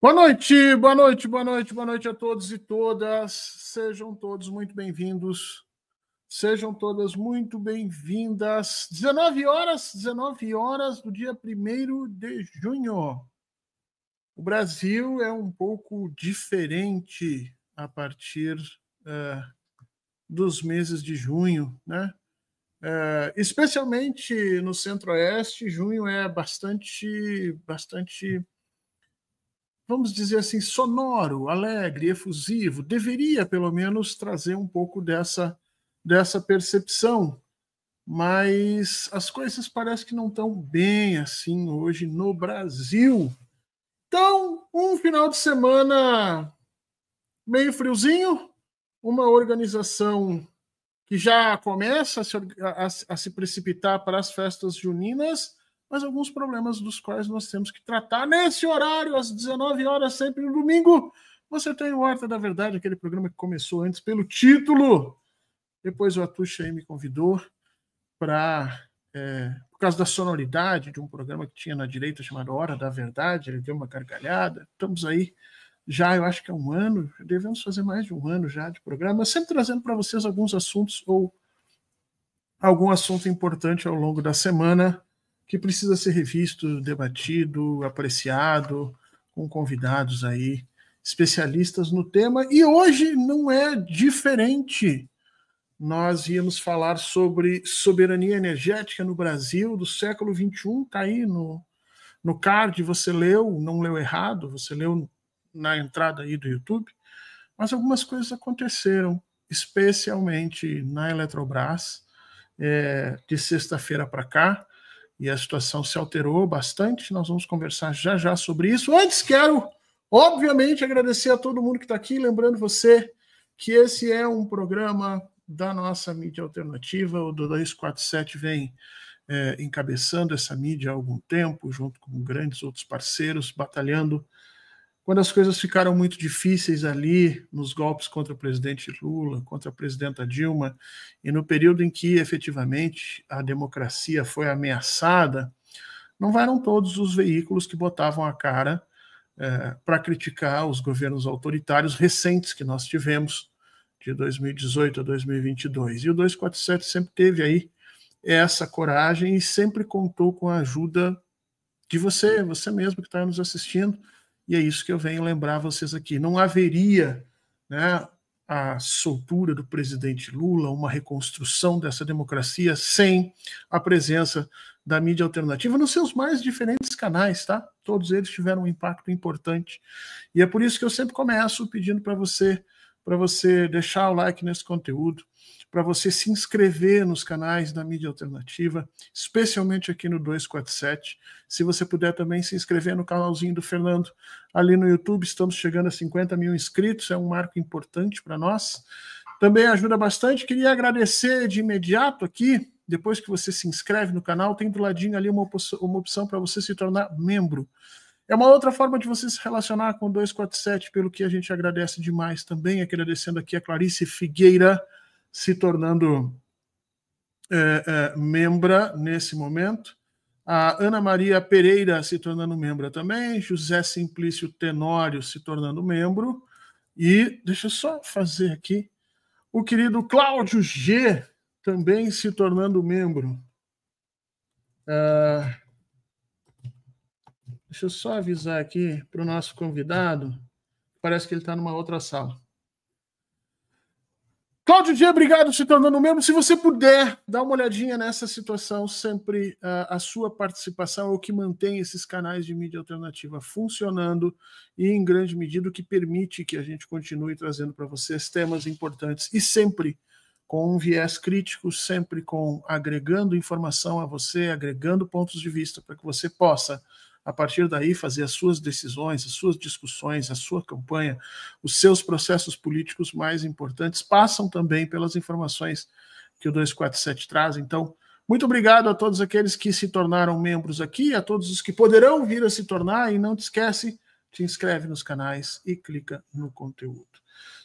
Boa noite, boa noite, boa noite, boa noite a todos e todas. Sejam todos muito bem-vindos. Sejam todas muito bem-vindas. 19 horas do dia 1º de junho. O Brasil é um pouco diferente a partir dos meses de junho, né? Especialmente no Centro-Oeste, junho é bastante, vamos dizer assim, sonoro, alegre, efusivo. Deveria, pelo menos, trazer um pouco dessa percepção, mas as coisas parecem que não estão bem assim hoje no Brasil. Então, um final de semana meio friozinho, uma organização que já começa a se precipitar para as festas juninas, mas alguns problemas dos quais nós temos que tratar nesse horário, às 19 horas, sempre no domingo. Você tem o Horta da Verdade, aquele programa que começou antes pelo título. Depois o Atucha aí me convidou para, por causa da sonoridade de um programa que tinha na direita chamado Hora da Verdade, ele deu uma gargalhada. Estamos aí já, eu acho que é um ano, devemos fazer mais de um ano já de programa, sempre trazendo para vocês alguns assuntos ou algum assunto importante ao longo da semana que precisa ser revisto, debatido, apreciado, com convidados aí, especialistas no tema. E hoje não é diferente. Nós íamos falar sobre soberania energética no Brasil do século XXI, está aí no card, você leu, não leu errado, você leu na entrada aí do YouTube, mas algumas coisas aconteceram, especialmente na Eletrobras, de sexta-feira para cá, e a situação se alterou bastante. Nós vamos conversar já já sobre isso. Antes, quero, obviamente, agradecer a todo mundo que está aqui, lembrando você que esse é um programa da nossa mídia alternativa, o do 247 vem encabeçando essa mídia há algum tempo, junto com grandes outros parceiros, batalhando quando as coisas ficaram muito difíceis ali, nos golpes contra o presidente Lula, contra a presidenta Dilma, e no período em que, efetivamente, a democracia foi ameaçada, não eram todos os veículos que botavam a cara para criticar os governos autoritários recentes que nós tivemos, de 2018 a 2022. E o 247 sempre teve aí essa coragem e sempre contou com a ajuda de você mesmo que está nos assistindo, e é isso que eu venho lembrar vocês aqui. Não haveria, né, a soltura do presidente Lula, uma reconstrução dessa democracia sem a presença da mídia alternativa nos seus mais diferentes canais, tá? Todos eles tiveram um impacto importante. E é por isso que eu sempre começo pedindo para você deixar o like nesse conteúdo, para você se inscrever nos canais da mídia alternativa, especialmente aqui no 247. Se você puder também se inscrever no canalzinho do Fernando ali no YouTube, estamos chegando a 50 mil inscritos, é um marco importante para nós. Também ajuda bastante. Queria agradecer de imediato aqui, depois que você se inscreve no canal, tem do ladinho ali uma opção para você se tornar membro. É uma outra forma de você se relacionar com o 247, pelo que a gente agradece demais também, agradecendo aqui a Clarice Figueira, se tornando membra nesse momento, a Ana Maria Pereira se tornando membro também, José Simplício Tenório se tornando membro, e deixa eu só fazer aqui, o querido Cláudio G também se tornando membro. Deixa eu só avisar aqui para o nosso convidado, parece que ele está numa outra sala. Cláudio Dia, obrigado por se tornando membro. Se você puder dar uma olhadinha nessa situação, sempre a sua participação é o que mantém esses canais de mídia alternativa funcionando e, em grande medida, o que permite que a gente continue trazendo para vocês temas importantes e sempre com um viés crítico, sempre agregando informação a você, agregando pontos de vista para que você possa, a partir daí, fazer as suas decisões, as suas discussões, a sua campanha, os seus processos políticos mais importantes passam também pelas informações que o 247 traz. Então, muito obrigado a todos aqueles que se tornaram membros aqui, a todos os que poderão vir a se tornar, e não te esquece, te inscreve nos canais e clica no conteúdo.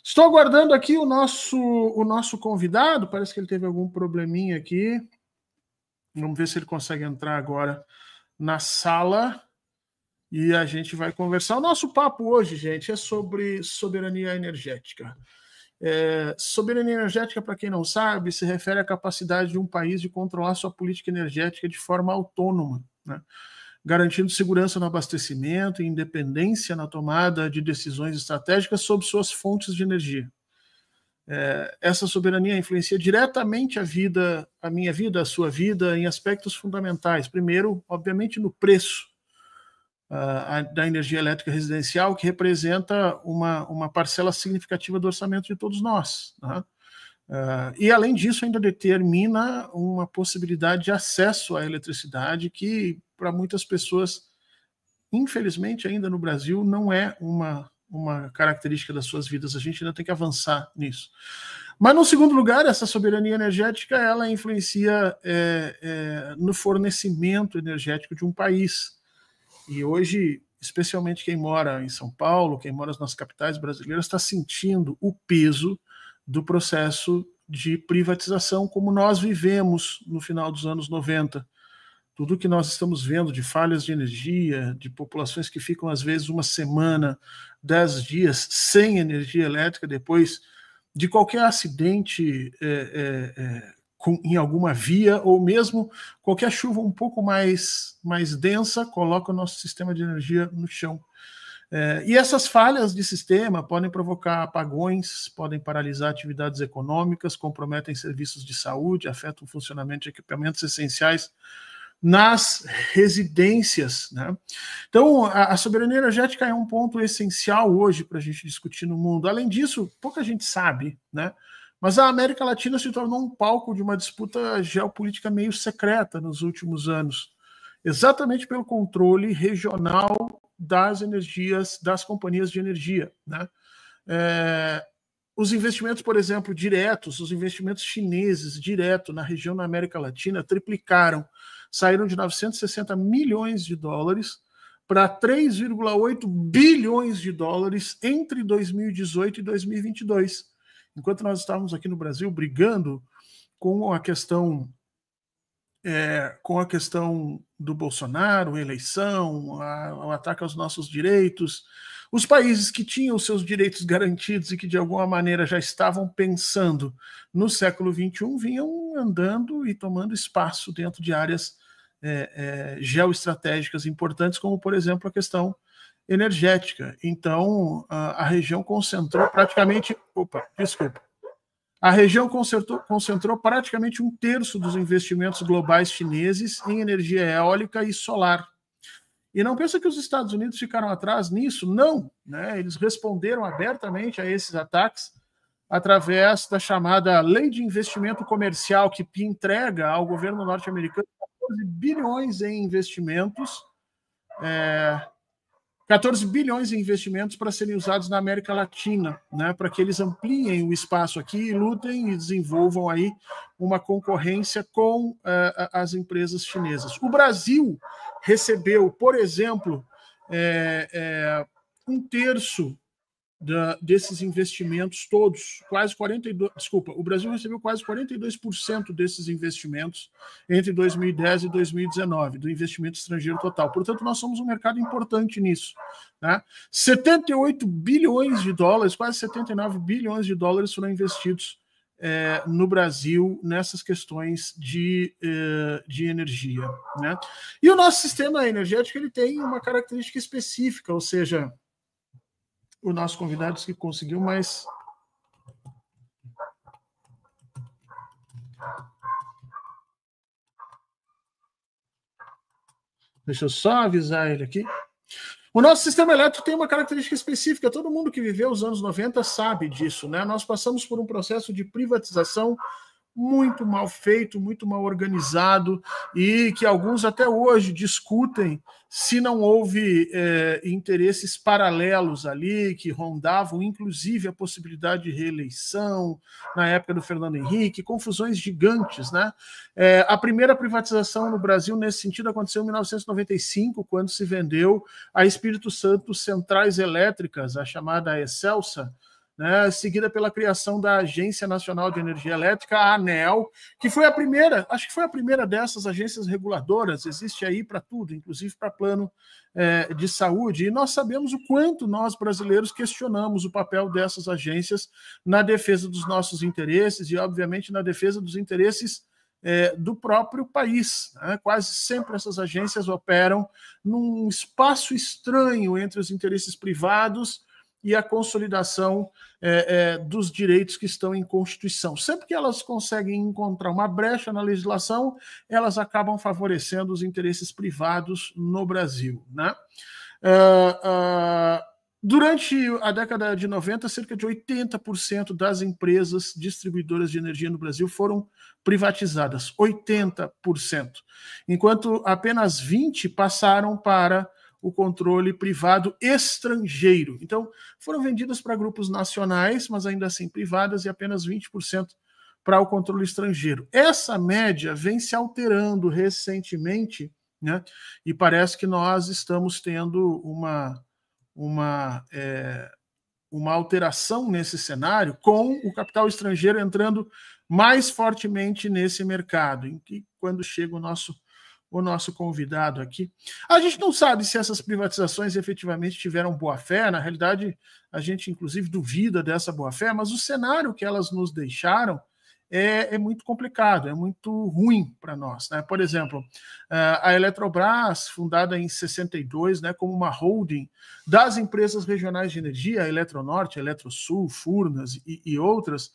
Estou aguardando aqui o nosso convidado, parece que ele teve algum probleminha aqui. Vamos ver se ele consegue entrar agora na sala. e a gente vai conversar. O nosso papo hoje, gente, é sobre soberania energética. Soberania energética, para quem não sabe, se refere à capacidade de um país de controlar sua política energética de forma autônoma, né? Garantindo segurança no abastecimento e independência na tomada de decisões estratégicas sobre suas fontes de energia. Essa soberania influencia diretamente a minha vida, a sua vida, em aspectos fundamentais. Primeiro, obviamente, no preço da energia elétrica residencial, que representa uma parcela significativa do orçamento de todos nós, né? E, além disso, ainda determina uma possibilidade de acesso à eletricidade que, para muitas pessoas, infelizmente, ainda no Brasil, não é uma característica das suas vidas. A gente ainda tem que avançar nisso. Mas, no segundo lugar, essa soberania energética ela influencia no fornecimento energético de um país. E hoje, especialmente quem mora em São Paulo, quem mora nas capitais brasileiras, está sentindo o peso do processo de privatização como nós vivemos no final dos anos 90. Tudo que nós estamos vendo de falhas de energia, de populações que ficam, às vezes, uma semana, 10 dias sem energia elétrica, depois de qualquer acidente em alguma via, ou mesmo qualquer chuva um pouco mais densa, coloca o nosso sistema de energia no chão. E essas falhas de sistema podem provocar apagões, podem paralisar atividades econômicas, comprometem serviços de saúde, afetam o funcionamento de equipamentos essenciais nas residências, né? Então, a soberania energética é um ponto essencial hoje para a gente discutir no mundo. Além disso, pouca gente sabe, né? Mas a América Latina se tornou um palco de uma disputa geopolítica meio secreta nos últimos anos, exatamente pelo controle regional das energias, das companhias de energia, né? Os investimentos, por exemplo, diretos, os investimentos chineses direto na região da América Latina triplicaram, saíram de 960 milhões de dólares para 3,8 bilhões de dólares entre 2018 e 2022. Enquanto nós estávamos aqui no Brasil brigando com a questão do Bolsonaro, eleição, o ataque aos nossos direitos, os países que tinham seus direitos garantidos e que de alguma maneira já estavam pensando no século XXI vinham andando e tomando espaço dentro de áreas geoestratégicas importantes, como, por exemplo, a questão energética. Então, a região concentrou praticamente... A região concentrou praticamente 1/3 dos investimentos globais chineses em energia eólica e solar. E não pensa que os Estados Unidos ficaram atrás nisso? Não, né? Eles responderam abertamente a esses ataques através da chamada Lei de Investimento Comercial, que entrega ao governo norte-americano 14 bilhões em investimentos, 14 bilhões em investimentos para serem usados na América Latina, né, para que eles ampliem o espaço aqui e lutem e desenvolvam aí uma concorrência com as empresas chinesas. O Brasil recebeu, por exemplo, 1/3 desses investimentos todos, o Brasil recebeu quase 42% desses investimentos entre 2010 e 2019, do investimento estrangeiro total. Portanto, nós somos um mercado importante nisso, né? 78 bilhões de dólares, quase 79 bilhões de dólares foram investidos no Brasil nessas questões de energia, né? E o nosso sistema energético ele tem uma característica específica, ou seja, o nosso convidado que conseguiu, mas... Deixa eu só avisar ele aqui. O nosso sistema elétrico tem uma característica específica. Todo mundo que viveu os anos 90 sabe disso, né? Nós passamos por um processo de privatização muito mal feito, muito mal organizado, e que alguns até hoje discutem se não houve interesses paralelos ali, que rondavam inclusive a possibilidade de reeleição na época do Fernando Henrique, confusões gigantes, né? A primeira privatização no Brasil nesse sentido aconteceu em 1995, quando se vendeu a Espírito Santo Centrais Elétricas, a chamada Excelsa, né, seguida pela criação da Agência Nacional de Energia Elétrica, a ANEEL, que foi a primeira, acho que foi a primeira dessas agências reguladoras, existe aí para tudo, inclusive para plano de saúde, e nós sabemos o quanto nós brasileiros questionamos o papel dessas agências na defesa dos nossos interesses e, obviamente, na defesa dos interesses do próprio país. Né? Quase sempre essas agências operam num espaço estranho entre os interesses privados e a consolidação dos direitos que estão em Constituição. Sempre que elas conseguem encontrar uma brecha na legislação, elas acabam favorecendo os interesses privados no Brasil. Né? Durante a década de 90, cerca de 80% das empresas distribuidoras de energia no Brasil foram privatizadas, 80%, enquanto apenas 20% passaram para o controle privado estrangeiro. Então, foram vendidas para grupos nacionais, mas ainda assim privadas, e apenas 20% para o controle estrangeiro. Essa média vem se alterando recentemente, né? E parece que nós estamos tendo uma alteração nesse cenário, com o capital estrangeiro entrando mais fortemente nesse mercado, em que, quando chega o nosso convidado aqui, a gente não sabe se essas privatizações efetivamente tiveram boa-fé. Na realidade, a gente inclusive duvida dessa boa-fé, mas o cenário que elas nos deixaram é muito complicado, é muito ruim para nós. Né? Por exemplo, a Eletrobras, fundada em 62, né, como uma holding das empresas regionais de energia, a Eletronorte, a Eletrosul, Furnas e outras,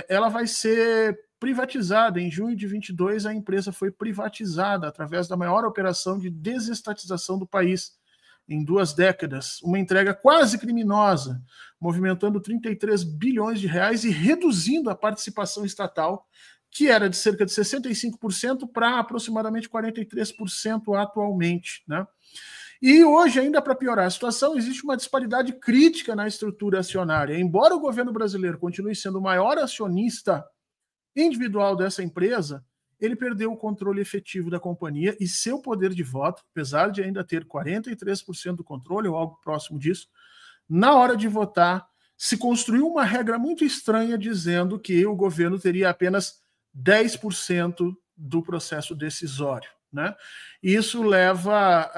ela vai ser privatizada. Em junho de 22, a empresa foi privatizada através da maior operação de desestatização do país em 2 décadas, uma entrega quase criminosa, movimentando 33 bilhões de reais e reduzindo a participação estatal, que era de cerca de 65% para aproximadamente 43% atualmente. Né? E hoje, ainda para piorar a situação, existe uma disparidade crítica na estrutura acionária. Embora o governo brasileiro continue sendo o maior acionista individual dessa empresa, ele perdeu o controle efetivo da companhia e seu poder de voto, apesar de ainda ter 43% do controle ou algo próximo disso. Na hora de votar, se construiu uma regra muito estranha dizendo que o governo teria apenas 10% do processo decisório. Né? Isso leva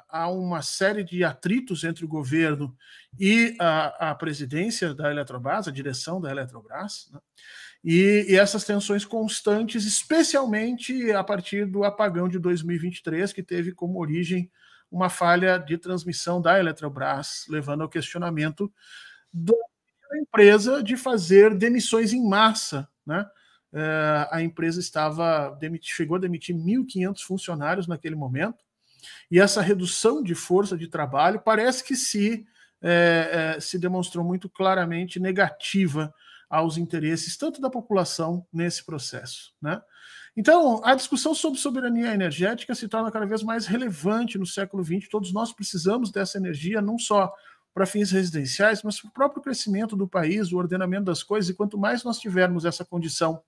a uma série de atritos entre o governo e a presidência da Eletrobras, a direção da Eletrobras, né? E essas tensões constantes, especialmente a partir do apagão de 2023, que teve como origem uma falha de transmissão da Eletrobras, levando ao questionamento da empresa de fazer demissões em massa. Né? A empresa chegou a demitir 1.500 funcionários naquele momento, e essa redução de força de trabalho parece que se demonstrou muito claramente negativa aos interesses tanto da população nesse processo. Né? Então, a discussão sobre soberania energética se torna cada vez mais relevante no século XX. Todos nós precisamos dessa energia, não só para fins residenciais, mas para o próprio crescimento do país, o ordenamento das coisas, e quanto mais nós tivermos essa condição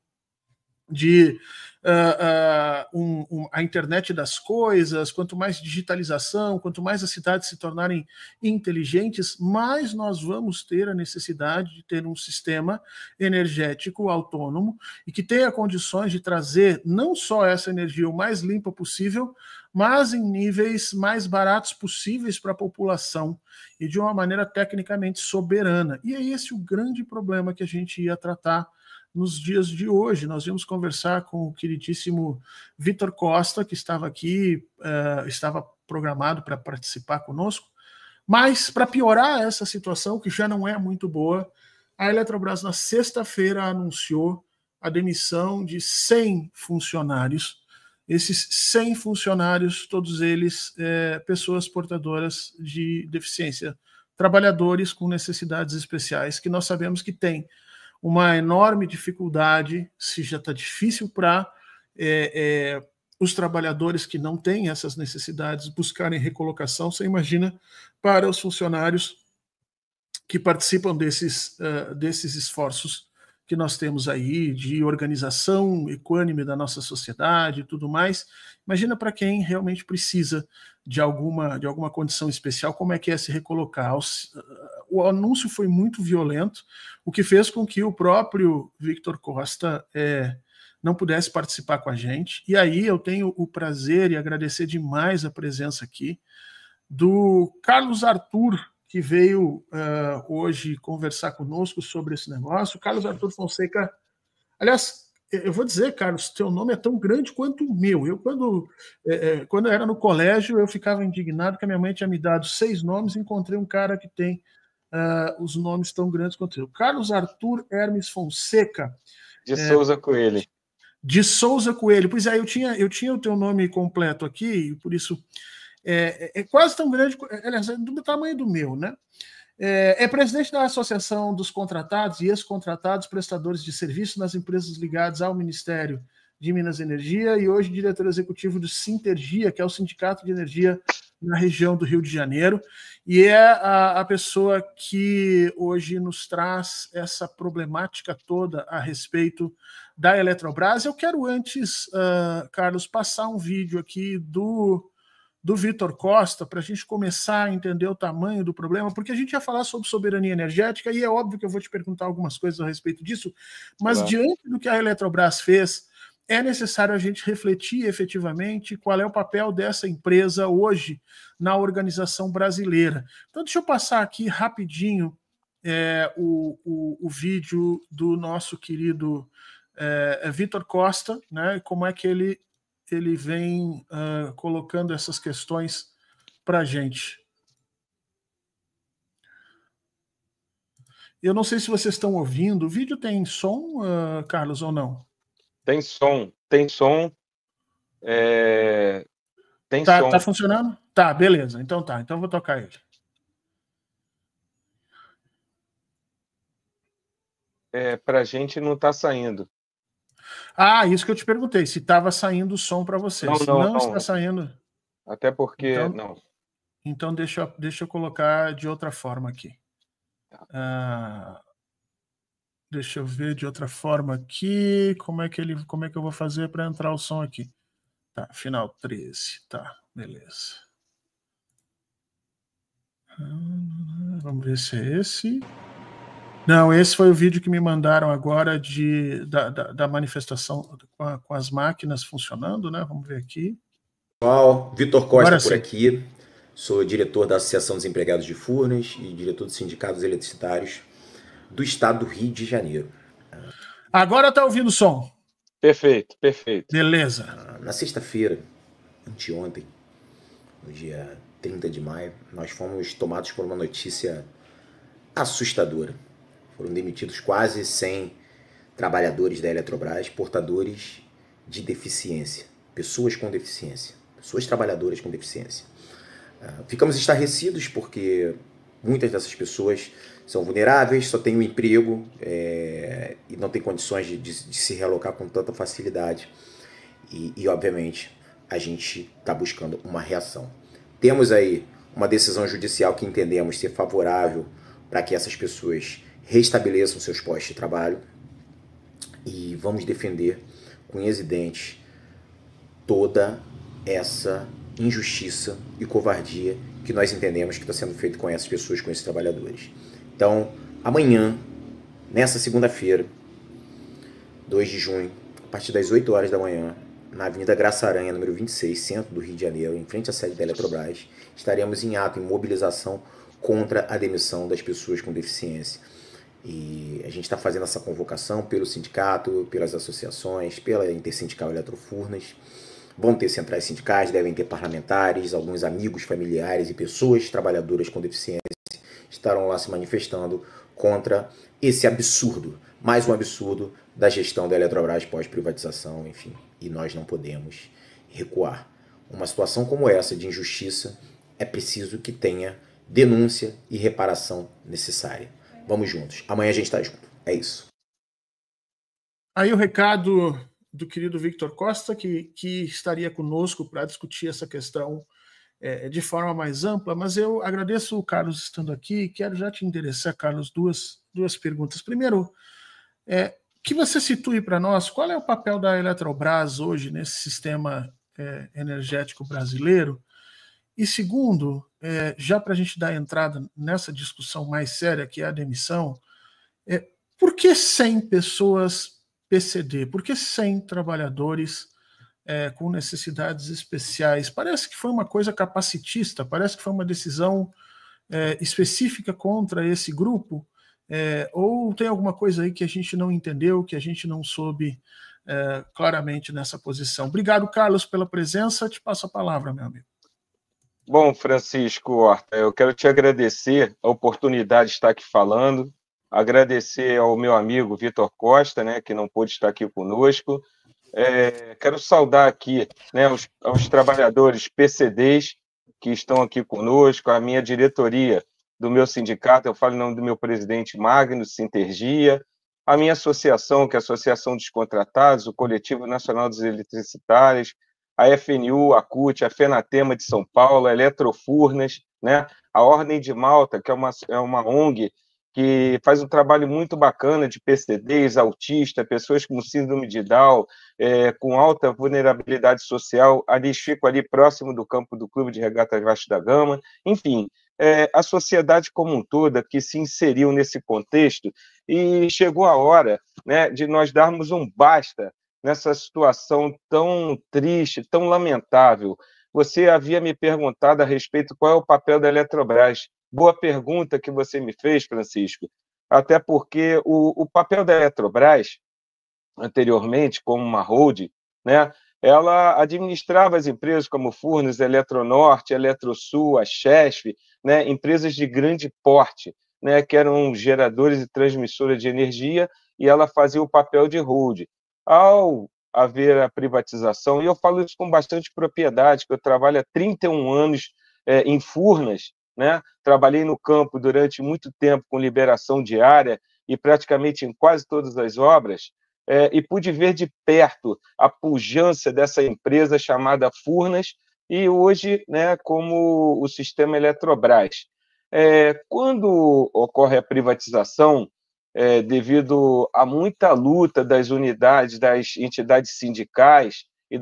de a internet das coisas, quanto mais digitalização, quanto mais as cidades se tornarem inteligentes, mais nós vamos ter a necessidade de ter um sistema energético autônomo e que tenha condições de trazer não só essa energia o mais limpa possível, mas em níveis mais baratos possíveis para a população e de uma maneira tecnicamente soberana. E é esse o grande problema que a gente ia tratar nos dias de hoje. Nós vamos conversar com o queridíssimo Vitor Costa, que estava aqui, estava programado para participar conosco, mas para piorar essa situação, que já não é muito boa, a Eletrobras na sexta-feira anunciou a demissão de 100 funcionários. Esses 100 funcionários, todos eles pessoas portadoras de deficiência, trabalhadores com necessidades especiais, que nós sabemos que têm uma enorme dificuldade. Se já está difícil para os trabalhadores que não têm essas necessidades buscarem recolocação, você imagina para os funcionários que participam desses esforços que nós temos aí, de organização equânime da nossa sociedade e tudo mais. Imagina para quem realmente precisa de alguma condição especial, como é que é se recolocar. O anúncio foi muito violento, o que fez com que o próprio Victor Costa não pudesse participar com a gente. E aí eu tenho o prazer e agradecer demais a presença aqui do Carlos Arthur, que veio hoje conversar conosco sobre esse negócio. Carlos Arthur Fonseca. Aliás, eu vou dizer, Carlos, teu nome é tão grande quanto o meu. Eu, quando eu era no colégio, eu ficava indignado que a minha mãe tinha me dado 6 nomes e encontrei um cara que tem os nomes tão grandes quanto eu. Carlos Arthur Hermes Fonseca. De Souza Coelho. De Souza Coelho. Pois é, eu tinha o teu nome completo aqui, e por isso é quase tão grande, aliás, é do tamanho do meu, né? É presidente da Associação dos Contratados e Ex-Contratados Prestadores de Serviços nas empresas ligadas ao Ministério de Minas e Energia e hoje diretor executivo do Sintergia, que é o Sindicato de Energia na região do Rio de Janeiro, e é a pessoa que hoje nos traz essa problemática toda a respeito da Eletrobras. Eu quero antes, Carlos, passar um vídeo aqui do Victor Costa, para a gente começar a entender o tamanho do problema, porque a gente ia falar sobre soberania energética, e é óbvio que eu vou te perguntar algumas coisas a respeito disso, mas diante do que a Eletrobras fez, é necessário a gente refletir efetivamente qual é o papel dessa empresa hoje na organização brasileira. Então, deixa eu passar aqui rapidinho o vídeo do nosso querido Victor Costa, né, como é que ele vem colocando essas questões para a gente. Eu não sei se vocês estão ouvindo. O vídeo tem som, Carlos, ou não? Tem som. Tem som. Tá funcionando? Tá, beleza. Então tá. Então eu vou tocar ele. Para a gente não está saindo. Ah, isso que eu te perguntei, se estava saindo o som para vocês. Não Está saindo. Até porque então, não. Então deixa eu colocar de outra forma aqui. Deixa eu ver de outra forma aqui. Como é que eu vou fazer para entrar o som aqui? Tá, final 13. Tá, beleza. Vamos ver se é esse. Não, esse foi o vídeo que me mandaram agora da manifestação com as máquinas funcionando, né? Vamos ver aqui. Pessoal, Victor Costa por aqui. Sou diretor da Associação dos Empregados de Furnas e diretor dos Sindicatos Eletricitários do Estado do Rio de Janeiro. Agora tá ouvindo o som? Perfeito, perfeito. Beleza. Na sexta-feira, anteontem, no dia 30 de maio, nós fomos tomados por uma notícia assustadora. Foram demitidos quase 100 trabalhadores da Eletrobras, portadores de deficiência, pessoas com deficiência, pessoas trabalhadoras com deficiência. Ficamos estarrecidos porque muitas dessas pessoas são vulneráveis, só têm um emprego e não têm condições de se realocar com tanta facilidade. E obviamente, a gente está buscando uma reação. Temos aí uma decisão judicial que entendemos ser favorável para que essas pessoas restabeleçam seus postos de trabalho e vamos defender com unhas e dentes toda essa injustiça e covardia que nós entendemos que está sendo feito com essas pessoas, com esses trabalhadores. Então, amanhã, nessa segunda-feira, 2 de junho, a partir das 8 horas da manhã, na Avenida Graça Aranha, número 26, centro do Rio de Janeiro, em frente à sede da Eletrobras, estaremos em ato, em mobilização contra a demissão das pessoas com deficiência. E a gente está fazendo essa convocação pelo sindicato, pelas associações, pela Intersindical Eletrofurnas. Vão ter centrais sindicais, devem ter parlamentares, alguns amigos, familiares e pessoas trabalhadoras com deficiência estarão lá se manifestando contra esse absurdo, mais um absurdo da gestão da Eletrobras pós-privatização, enfim. E nós não podemos recuar. Uma situação como essa de injustiça é preciso que tenha denúncia e reparação necessária. Vamos juntos. Amanhã a gente está junto. É isso. Aí o recado do querido Victor Costa, que estaria conosco para discutir essa questão de forma mais ampla, mas eu agradeço o Carlos estando aqui e quero já te endereçar, Carlos, duas perguntas. Primeiro, que você situe para nós qual é o papel da Eletrobras hoje nesse sistema energético brasileiro. E segundo, já para a gente dar entrada nessa discussão mais séria, que é a demissão, por que 100 pessoas PCD? Por que 100 trabalhadores com necessidades especiais? Parece que foi uma coisa capacitista, parece que foi uma decisão específica contra esse grupo, ou tem alguma coisa aí que a gente não entendeu, que a gente não soube claramente nessa posição. Obrigado, Carlos, pela presença. Te passo a palavra, meu amigo. Bom, Francisco Horta, eu quero te agradecer a oportunidade de estar aqui falando, agradecer ao meu amigo Vitor Costa, né, que não pôde estar aqui conosco. Quero saudar aqui, né, aos trabalhadores PCDs que estão aqui conosco, a minha diretoria do meu sindicato, eu falo em nome do meu presidente Magno Sintergia, a minha associação, que é a Associação dos Contratados, o Coletivo Nacional dos Eletricitários, a FNU, a CUT, a FENATEMA de São Paulo, a Eletrofurnas, né, a Ordem de Malta, que é uma ONG que faz um trabalho muito bacana de PCDs, autistas, pessoas com síndrome de Down, com alta vulnerabilidade social, ali fico ali próximo do campo do Clube de Regatas Vasco da Gama, enfim, a sociedade como um todo que se inseriu nesse contexto e chegou a hora, né, de nós darmos um basta nessa situação tão triste, tão lamentável. Você havia me perguntado a respeito qual é o papel da Eletrobras. Boa pergunta que você me fez, Francisco, até porque o papel da Eletrobras, anteriormente, como uma holding, né, ela administrava as empresas como Furnas, Eletronorte, Eletrosul, a Chesf, né, empresas de grande porte, né, que eram geradores e transmissoras de energia, e ela fazia o papel de holding. Ao haver a privatização, e eu falo isso com bastante propriedade, que eu trabalho há 31 anos em Furnas, né? Trabalhei no campo durante muito tempo com liberação diária e praticamente em quase todas as obras, e pude ver de perto a pujança dessa empresa chamada Furnas e hoje, né, como o sistema Eletrobras. Quando ocorre a privatização, devido a muita luta das unidades, das entidades sindicais e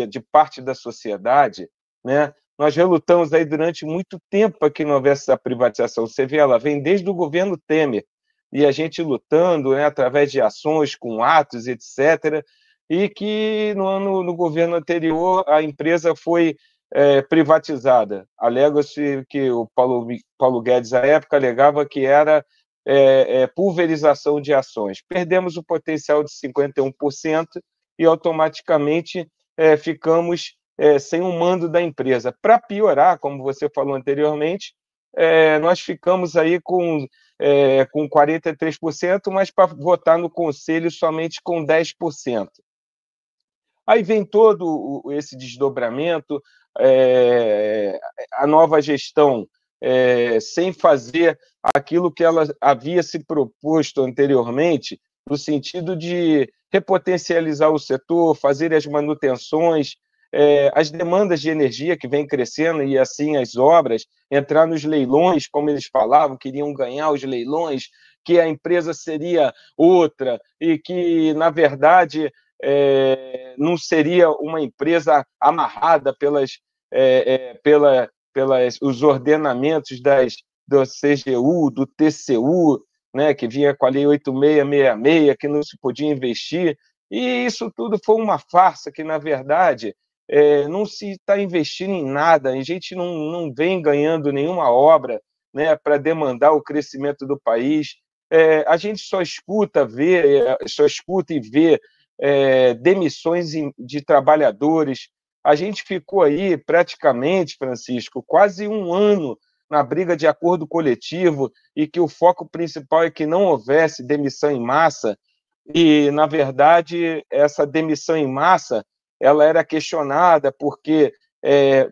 de parte da sociedade, né, nós relutamos aí durante muito tempo para que não houvesse essa privatização. Você vê, ela vem desde o governo Temer, e a gente lutando, né, através de ações, com atos, etc., e que no governo anterior a empresa foi privatizada. Alega-se que o Paulo Guedes, à época, alegava que era pulverização de ações. Perdemos o potencial de 51% e automaticamente ficamos sem o mando da empresa. Para piorar, como você falou anteriormente, nós ficamos aí com 43%, mas para votar no Conselho somente com 10%. Aí vem todo esse desdobramento, a nova gestão sem fazer aquilo que ela havia se proposto anteriormente, no sentido de repotencializar o setor, fazer as manutenções, as demandas de energia que vem crescendo e assim as obras, entrar nos leilões, como eles falavam, queriam ganhar os leilões, que a empresa seria outra e que, na verdade, não seria uma empresa amarrada pelos ordenamentos do CGU, do TCU, né, que vinha com a Lei 8666, que não se podia investir, e isso tudo foi uma farsa que, na verdade, não se está investindo em nada, a gente não vem ganhando nenhuma obra, né, para demandar o crescimento do país, a gente só escuta e vê demissões de trabalhadores. A gente ficou aí praticamente, Francisco, quase um ano na briga de acordo coletivo e que o foco principal é que não houvesse demissão em massa e, na verdade, essa demissão em massa ela era questionada porque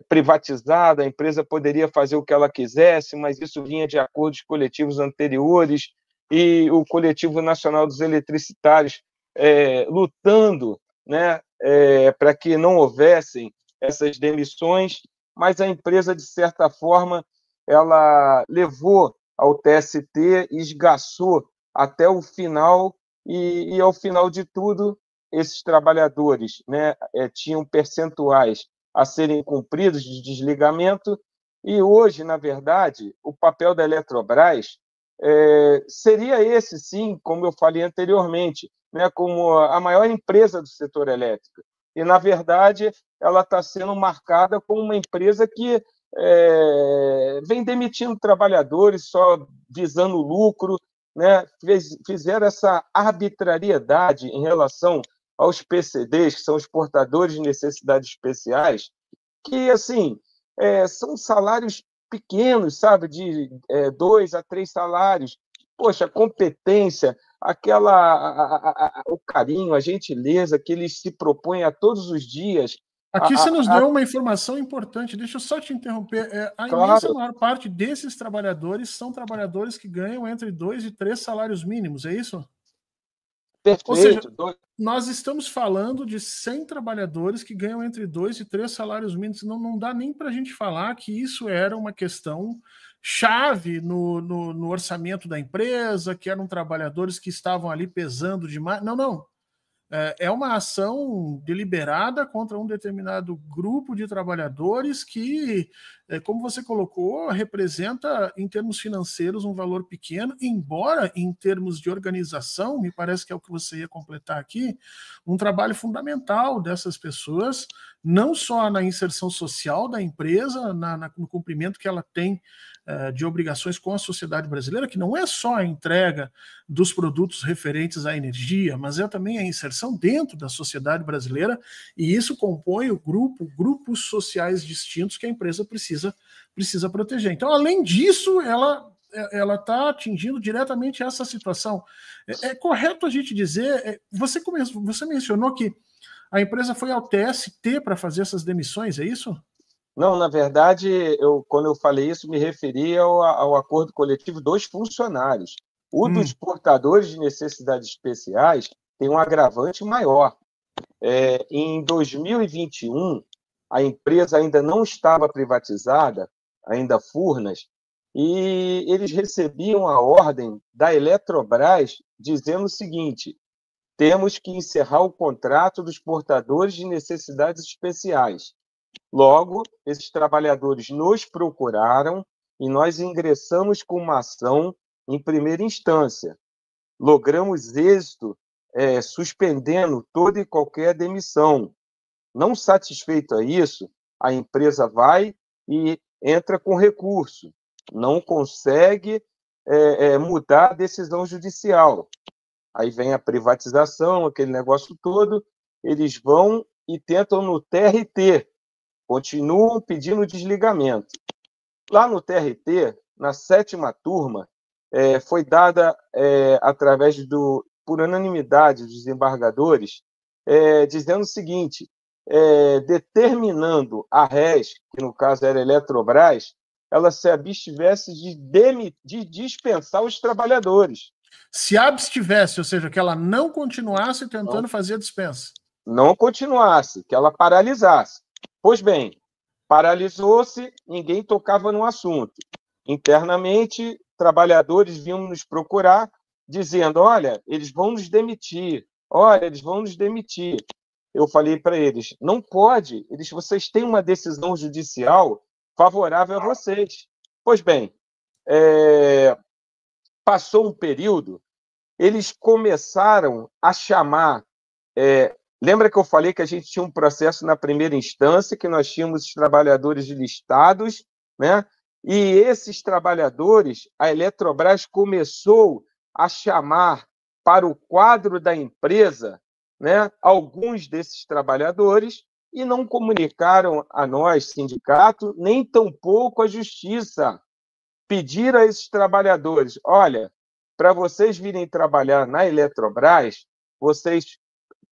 privatizada, a empresa poderia fazer o que ela quisesse, mas isso vinha de acordos coletivos anteriores e o Coletivo Nacional dos Eletricitários lutando, né, para que não houvessem essas demissões, mas a empresa, de certa forma, ela levou ao TST e esgaçou até o final e ao final de tudo, esses trabalhadores, né, tinham percentuais a serem cumpridos de desligamento, e hoje, na verdade, o papel da Eletrobras seria esse, sim, como eu falei anteriormente, né, como a maior empresa do setor elétrico. E, na verdade, ela está sendo marcada como uma empresa que vem demitindo trabalhadores só visando lucro, né? Fizeram essa arbitrariedade em relação aos PCDs, que são os portadores de necessidades especiais, que, assim, são salários pequenos, sabe, de 2 a 3 salários. Poxa, a competência, o carinho, a gentileza que eles se propõem a todos os dias. Aqui você nos deu uma informação importante, deixa eu só te interromper. A imensa maior parte desses trabalhadores são trabalhadores que ganham entre 2 e 3 salários mínimos, é isso? Perfeito. Ou seja, nós estamos falando de 100 trabalhadores que ganham entre 2 e 3 salários mínimos. Não dá nem para a gente falar que isso era uma questão chave no orçamento da empresa, que eram trabalhadores que estavam ali pesando demais. Não. É uma ação deliberada contra um determinado grupo de trabalhadores que, como você colocou, representa, em termos financeiros, um valor pequeno, embora, em termos de organização, me parece que é o que você ia completar aqui, um trabalho fundamental dessas pessoas, não só na inserção social da empresa, no cumprimento que ela tem de obrigações com a sociedade brasileira, que não é só a entrega dos produtos referentes à energia, mas é também a inserção dentro da sociedade brasileira, e isso compõe grupos sociais distintos que a empresa precisa proteger. Então, além disso, ela está atingindo diretamente essa situação. É correto a gente dizer, você mencionou que a empresa foi ao TST para fazer essas demissões, é isso? Não, na verdade, quando eu falei isso, me referia ao acordo coletivo dos funcionários. O dos portadores de necessidades especiais tem um agravante maior. Em 2021, a empresa ainda não estava privatizada, ainda Furnas, e eles recebiam a ordem da Eletrobras dizendo o seguinte: temos que encerrar o contrato dos portadores de necessidades especiais. Logo, esses trabalhadores nos procuraram e nós ingressamos com uma ação em primeira instância. Logramos êxito suspendendo toda e qualquer demissão. Não satisfeito a isso, a empresa vai e entra com recurso. Não consegue mudar a decisão judicial. Aí vem a privatização, aquele negócio todo, eles vão e tentam no TRT, continuam pedindo desligamento. Lá no TRT, na 7ª turma, foi dada, por unanimidade dos desembargadores, dizendo o seguinte, determinando a RES, que no caso era a Eletrobras, ela se abstivesse de dispensar os trabalhadores. Se abstivesse, ou seja, que ela não continuasse tentando fazer a dispensa. Não continuasse, que ela paralisasse. Pois bem, paralisou-se, ninguém tocava no assunto. Internamente, trabalhadores vinham nos procurar, dizendo, olha, eles vão nos demitir, Eu falei para eles, não pode, vocês têm uma decisão judicial favorável a vocês. Pois bem, passou um período, eles começaram a chamar... Lembra que eu falei que a gente tinha um processo na primeira instância, que nós tínhamos os trabalhadores listados, né? E esses trabalhadores, a Eletrobras começou a chamar para o quadro da empresa, né, alguns desses trabalhadores e não comunicaram a nós, sindicato, nem tampouco a justiça. Pediram a esses trabalhadores, olha, para vocês virem trabalhar na Eletrobras, vocês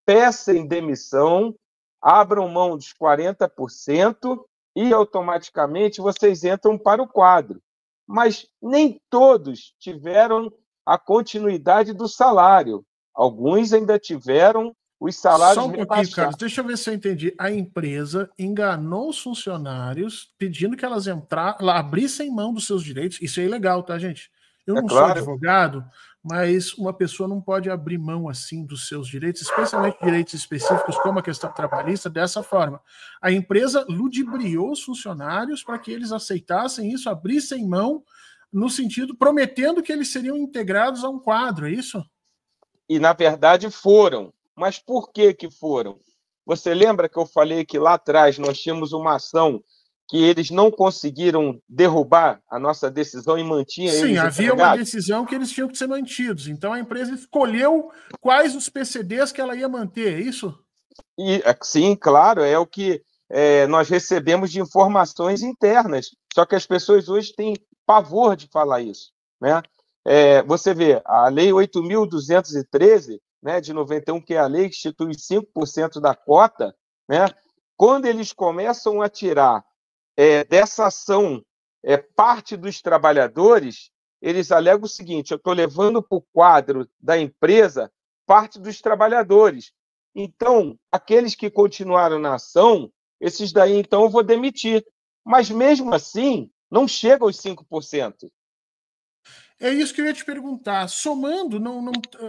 peçam demissão, abram mão dos 40% e automaticamente vocês entram para o quadro. Mas nem todos tiveram a continuidade do salário. Alguns ainda tiveram os salários Só um pouquinho, Carlos, deixa eu ver se eu entendi. A empresa enganou os funcionários pedindo que elas abrissem mão dos seus direitos. Isso é ilegal, tá, gente? Eu não sou advogado, mas uma pessoa não pode abrir mão assim dos seus direitos, especialmente direitos específicos, como a questão trabalhista, dessa forma. A empresa ludibriou os funcionários para que eles aceitassem isso, abrissem mão, no sentido, prometendo que eles seriam integrados a um quadro, é isso? E, na verdade, foram. Mas por que que foram? Você lembra que eu falei que lá atrás nós tínhamos uma ação que eles não conseguiram derrubar a nossa decisão e mantinha eles empregados? Sim, havia uma decisão que eles tinham que ser mantidos. Então a empresa escolheu quais os PCDs que ela ia manter, é isso? Sim, claro, é o que nós recebemos de informações internas. Só que as pessoas hoje têm pavor de falar isso, né? Você vê, a Lei 8.213, né, de 91, que é a lei que institui 5% da cota, né? Quando eles começam a tirar dessa ação parte dos trabalhadores, eles alegam o seguinte: eu estou levando para o quadro da empresa parte dos trabalhadores. Então, aqueles que continuaram na ação, esses daí, então, eu vou demitir. Mas, mesmo assim, não chega aos 5%. É isso que eu ia te perguntar. Somando,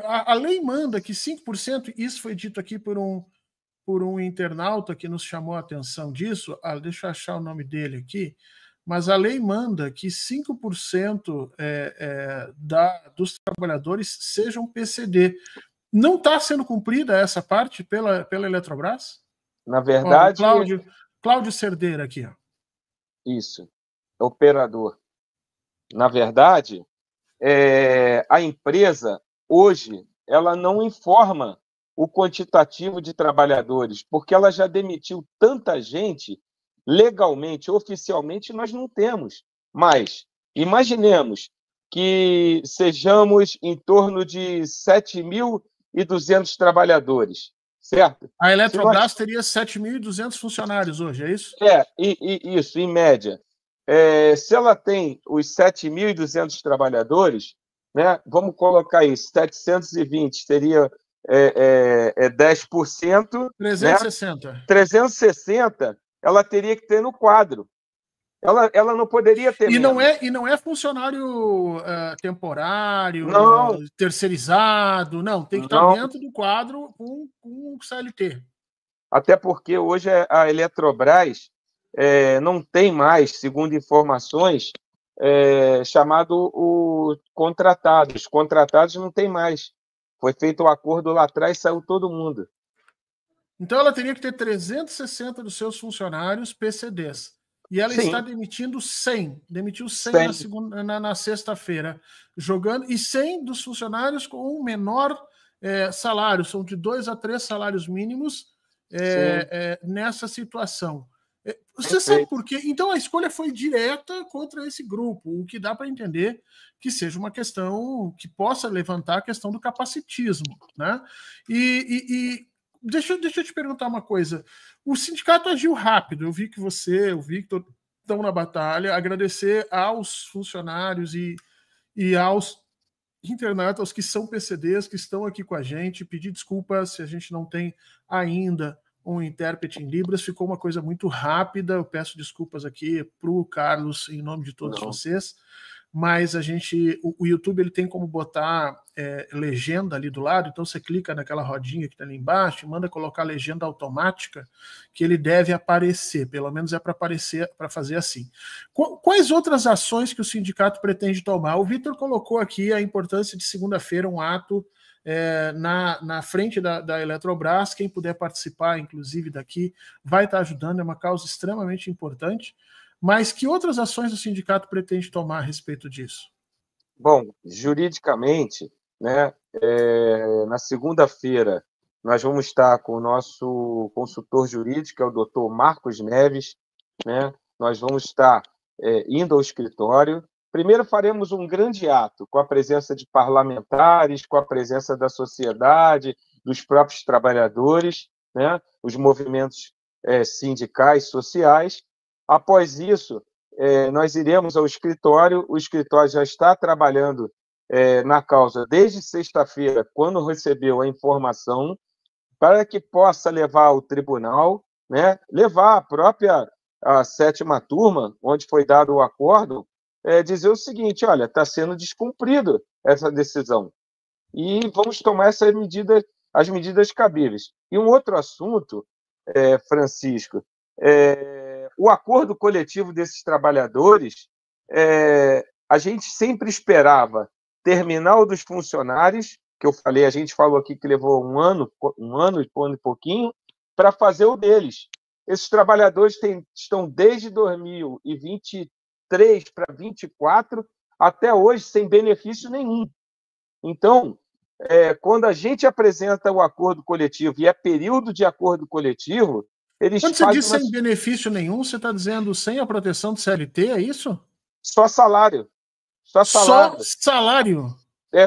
a lei manda que 5%, isso foi dito aqui por um internauta que nos chamou a atenção disso. Deixa eu achar o nome dele aqui. Mas a lei manda que 5% dos trabalhadores sejam PCD. Não está sendo cumprida essa parte pela Eletrobras? Na verdade... Cláudio Cerdeira aqui. Ó. Isso, operador. Na verdade, a empresa, hoje, ela não informa o quantitativo de trabalhadores, porque ela já demitiu tanta gente, legalmente, oficialmente, nós não temos. Mas, imaginemos que sejamos em torno de 7.200 trabalhadores, certo? A Eletrobras teria 7.200 funcionários hoje, é isso? Isso, em média. Se ela tem os 7.200 trabalhadores, né, vamos colocar isso, 720 seria 10%. 360. Né? 360 ela teria que ter no quadro. Ela não poderia ter menos. E não é funcionário temporário, não. Terceirizado, não. Tem que estar dentro do quadro com o CLT. Até porque hoje a Eletrobras não tem mais, segundo informações, chamado o contratado. Os contratados não tem mais. Foi feito o acordo lá atrás, saiu todo mundo. Então ela teria que ter 360 dos seus funcionários PCDs. E ela está demitindo 100. Demitiu 100 na sexta-feira, jogando, e 100 dos funcionários com um menor salário, são de 2 a 3 salários mínimos nessa situação. Você sabe por quê? Então a escolha foi direta contra esse grupo, o que dá para entender que seja uma questão que possa levantar a questão do capacitismo, né? Deixa eu te perguntar uma coisa. O sindicato agiu rápido. Eu vi que você, o Victor, estão na batalha. Agradecer aos funcionários e aos internautas que são PCDs, que estão aqui com a gente. Pedir desculpas se a gente não tem ainda um intérprete em Libras. Ficou uma coisa muito rápida. Eu peço desculpas aqui para o Carlos, em nome de todos vocês. Mas o YouTube ele tem como botar legenda ali do lado, então você clica naquela rodinha que está ali embaixo e manda colocar legenda automática, que ele deve aparecer, pelo menos é para aparecer, para fazer assim. Quais outras ações que o sindicato pretende tomar? O Vitor colocou aqui a importância de segunda-feira, um ato na frente da Eletrobras. Quem puder participar, inclusive daqui, vai estar ajudando, é uma causa extremamente importante. Mas que outras ações o sindicato pretende tomar a respeito disso? Bom, juridicamente, né, na segunda-feira, nós vamos estar com o nosso consultor jurídico, que é o doutor Marcos Neves, né? Nós vamos estar indo ao escritório. Primeiro faremos um grande ato, com a presença de parlamentares, com a presença da sociedade, dos próprios trabalhadores, né? Os movimentos sindicais, sociais. Após isso, nós iremos ao escritório. O escritório já está trabalhando na causa desde sexta-feira, quando recebeu a informação, para que possa levar ao tribunal, né, levar a própria sétima turma, onde foi dado o acordo, dizer o seguinte: olha, está sendo descumprido essa decisão e vamos tomar as medidas cabíveis. E um outro assunto, Francisco, o acordo coletivo desses trabalhadores, a gente sempre esperava terminar o dos funcionários, que eu falei, a gente falou aqui que levou um ano e pouquinho, para fazer o deles. Esses trabalhadores estão desde 2023 para 2024 até hoje sem benefício nenhum. Então, quando a gente apresenta o acordo coletivo e é período de acordo coletivo, eles Quando você diz sem benefício nenhum, você está dizendo sem a proteção do CLT, é isso? Só salário. Só salário. Só salário?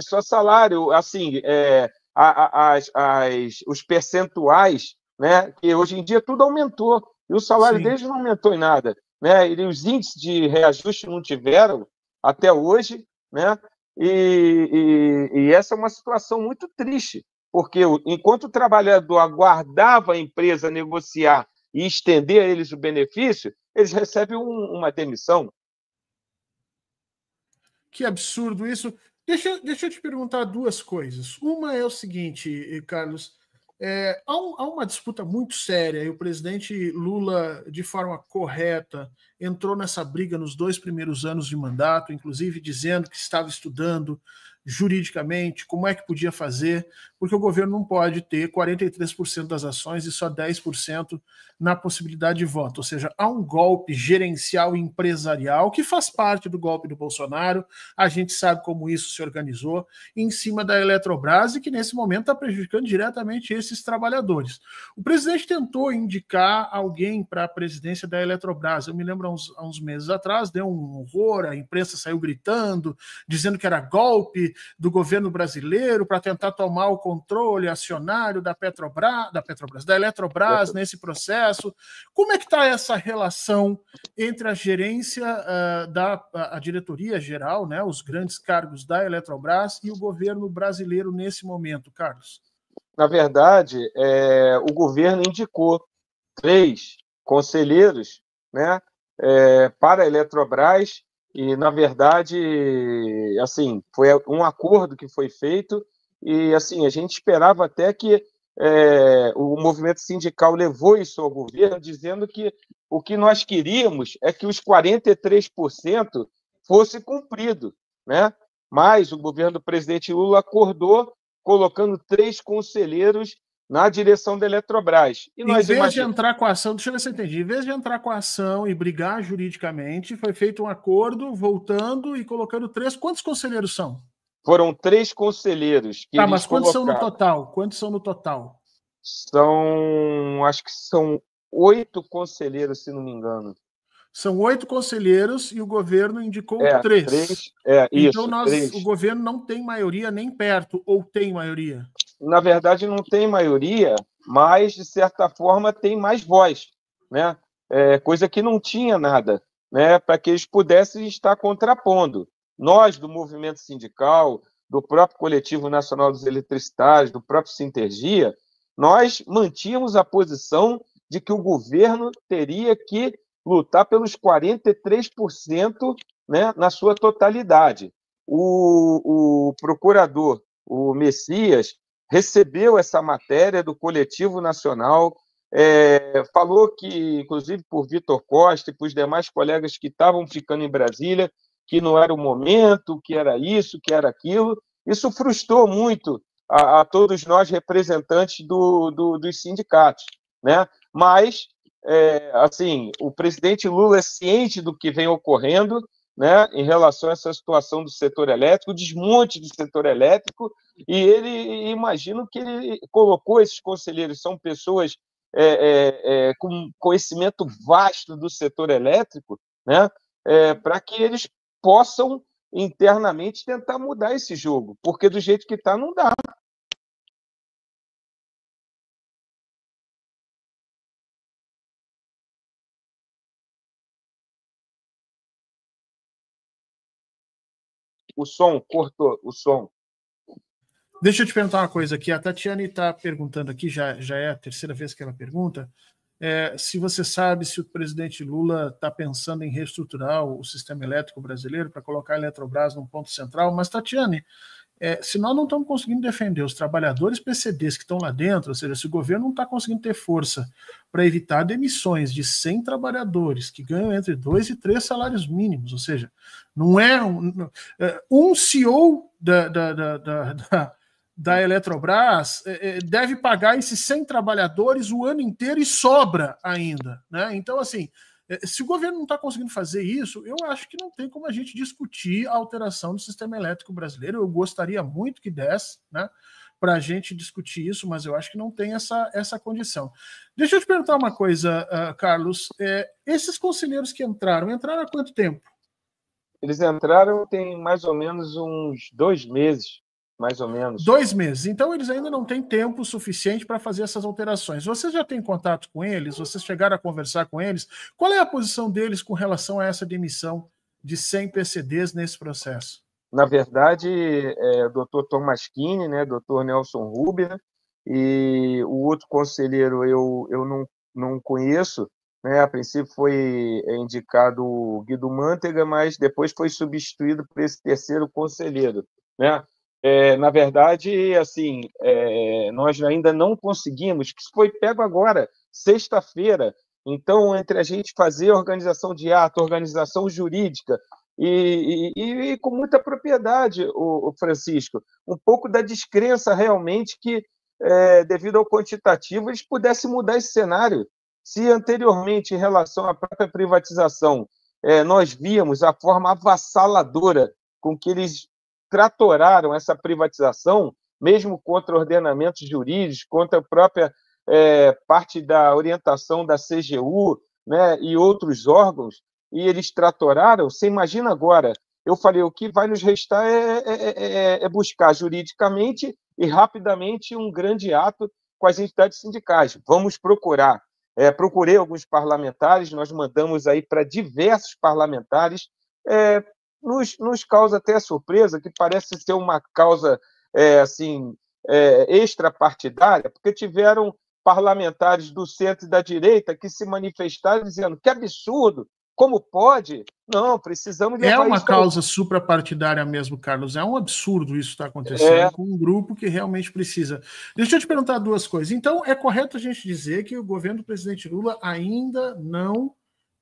Só salário. Assim, os percentuais, né, que hoje em dia tudo aumentou, e o salário Sim. deles não aumentou em nada. Né, e os índices de reajuste não tiveram até hoje, né, e essa é uma situação muito triste, porque enquanto o trabalhador aguardava a empresa negociar e estender a eles o benefício, eles recebem uma demissão. Que absurdo isso. Deixa eu te perguntar duas coisas. Uma é o seguinte, Carlos, há uma disputa muito séria e o presidente Lula, de forma correta, entrou nessa briga nos 2 primeiros anos de mandato, inclusive dizendo que estava estudando juridicamente como é que podia fazer, porque o governo não pode ter 43% das ações e só 10% na possibilidade de voto. Ou seja, há um golpe gerencial empresarial que faz parte do golpe do Bolsonaro. A gente sabe como isso se organizou em cima da Eletrobras e que nesse momento está prejudicando diretamente esses trabalhadores. O presidente tentou indicar alguém para a presidência da Eletrobras. Eu me lembro há uns meses atrás, deu um horror, a imprensa saiu gritando, dizendo que era golpe do governo brasileiro para tentar tomar o controle acionário da Eletrobras nesse processo. Como é que está essa relação entre a gerência a diretoria geral, né, os grandes cargos da Eletrobras e o governo brasileiro nesse momento, Carlos? Na verdade, o governo indicou 3 conselheiros, né, para a Eletrobras e, na verdade, assim, foi um acordo que foi feito e, assim, a gente esperava até que o movimento sindical levou isso ao governo, dizendo que o que nós queríamos é que os 43% fosse cumprido, né? Mas o governo do presidente Lula acordou colocando 3 conselheiros na direção da Eletrobras. E em vez de entrar com a ação, deixa eu ver se eu entendi, em vez de entrar com a ação e brigar juridicamente, foi feito um acordo, voltando e colocando 3. Quantos conselheiros são? Foram 3 conselheiros que eles mas quantos colocaram. São no total? Quantos são no total? Acho que são 8 conselheiros, se não me engano. São 8 conselheiros e o governo indicou 3. 3. Então, isso, 3. O governo não tem maioria nem perto, ou tem maioria? Na verdade, não tem maioria, mas, de certa forma, tem mais voz, né? Coisa que não tinha nada, né? Para que eles pudessem estar contrapondo. Nós, do movimento sindical, do próprio Coletivo Nacional dos Eletricitários, do próprio Sintergia, nós mantínhamos a posição de que o governo teria que lutar pelos 43%, né, na sua totalidade. O procurador, o Messias, recebeu essa matéria do Coletivo Nacional, falou que, inclusive por Vitor Costa e por os demais colegas que estavam ficando em Brasília, que não era o momento, que era isso, que era aquilo. Isso frustrou muito a todos nós, representantes dos sindicatos, né? Mas, assim, o presidente Lula é ciente do que vem ocorrendo, né, em relação a essa situação do setor elétrico, o desmonte do setor elétrico, e ele, imagino que ele colocou esses conselheiros, são pessoas com conhecimento vasto do setor elétrico, né, para que eles possam internamente tentar mudar esse jogo, porque do jeito que está, não dá. O som, cortou o som. Deixa eu te perguntar uma coisa aqui. A Tatiane está perguntando aqui, já é a terceira vez que ela pergunta. se você sabe se o presidente Lula está pensando em reestruturar o sistema elétrico brasileiro para colocar a Eletrobras num ponto central. Mas, Tatiane, se nós não estamos conseguindo defender os trabalhadores PCDs que estão lá dentro, ou seja, se o governo não está conseguindo ter força para evitar demissões de 100 trabalhadores que ganham entre 2 e 3 salários mínimos, ou seja, não é um CEO da Eletrobras deve pagar esses 100 trabalhadores o ano inteiro e sobra ainda, né? Então, assim, se o governo não está conseguindo fazer isso, eu acho que não tem como a gente discutir a alteração do sistema elétrico brasileiro. Eu gostaria muito que desse, né, para a gente discutir isso, mas eu acho que não tem essa condição. Deixa eu te perguntar uma coisa, Carlos. Esses conselheiros que entraram há quanto tempo? Eles entraram tem mais ou menos uns 2 meses. Mais ou menos. 2 meses. Então, eles ainda não têm tempo suficiente para fazer essas alterações. Você já tem contato com eles? Vocês chegaram a conversar com eles? Qual é a posição deles com relação a essa demissão de 100 PCDs nesse processo? Na verdade, o Dr. Thomas Keane, né, Dr. Nelson Rubio, né, e o outro conselheiro eu não conheço, né, a princípio foi indicado o Guido Mantega, mas depois foi substituído por esse terceiro conselheiro, né? Na verdade, assim, nós ainda não conseguimos, que isso foi pego agora, sexta-feira. Então, entre a gente fazer organização de ato, organização jurídica, e com muita propriedade, o Francisco, um pouco da descrença realmente que, devido ao quantitativo, eles pudessem mudar esse cenário. Se anteriormente, em relação à própria privatização, nós víamos a forma avassaladora com que eles tratoraram essa privatização, mesmo contra ordenamentos jurídicos, contra a própria parte da orientação da CGU, né, e outros órgãos, e eles tratoraram. Você imagina agora, eu falei, o que vai nos restar é buscar juridicamente e rapidamente um grande ato com as entidades sindicais. Vamos procurar. Procurei alguns parlamentares, nós mandamos aí para diversos parlamentares, nos causa até surpresa, que parece ser uma causa assim, extrapartidária, porque tiveram parlamentares do centro e da direita que se manifestaram dizendo que absurdo, como pode? Não, precisamos levar isso... É uma causa suprapartidária mesmo, Carlos. É um absurdo isso estar acontecendo com um grupo que realmente precisa. Deixa eu te perguntar 2 coisas. Então, é correto a gente dizer que o governo do presidente Lula ainda não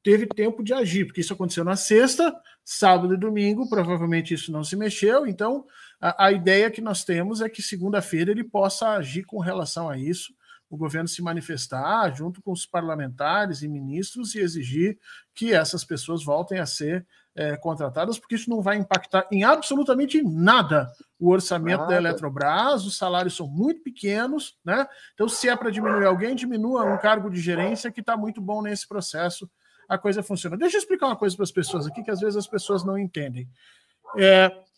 teve tempo de agir, porque isso aconteceu na sexta, sábado e domingo, provavelmente isso não se mexeu. Então, a ideia que nós temos é que segunda-feira ele possa agir com relação a isso, o governo se manifestar junto com os parlamentares e ministros e exigir que essas pessoas voltem a ser contratadas, porque isso não vai impactar em absolutamente nada o orçamento da Eletrobras, os salários são muito pequenos, né? Então, se é para diminuir alguém, diminua um cargo de gerência que está muito bom nesse processo, a coisa funciona. Deixa eu explicar uma coisa para as pessoas aqui, que às vezes as pessoas não entendem.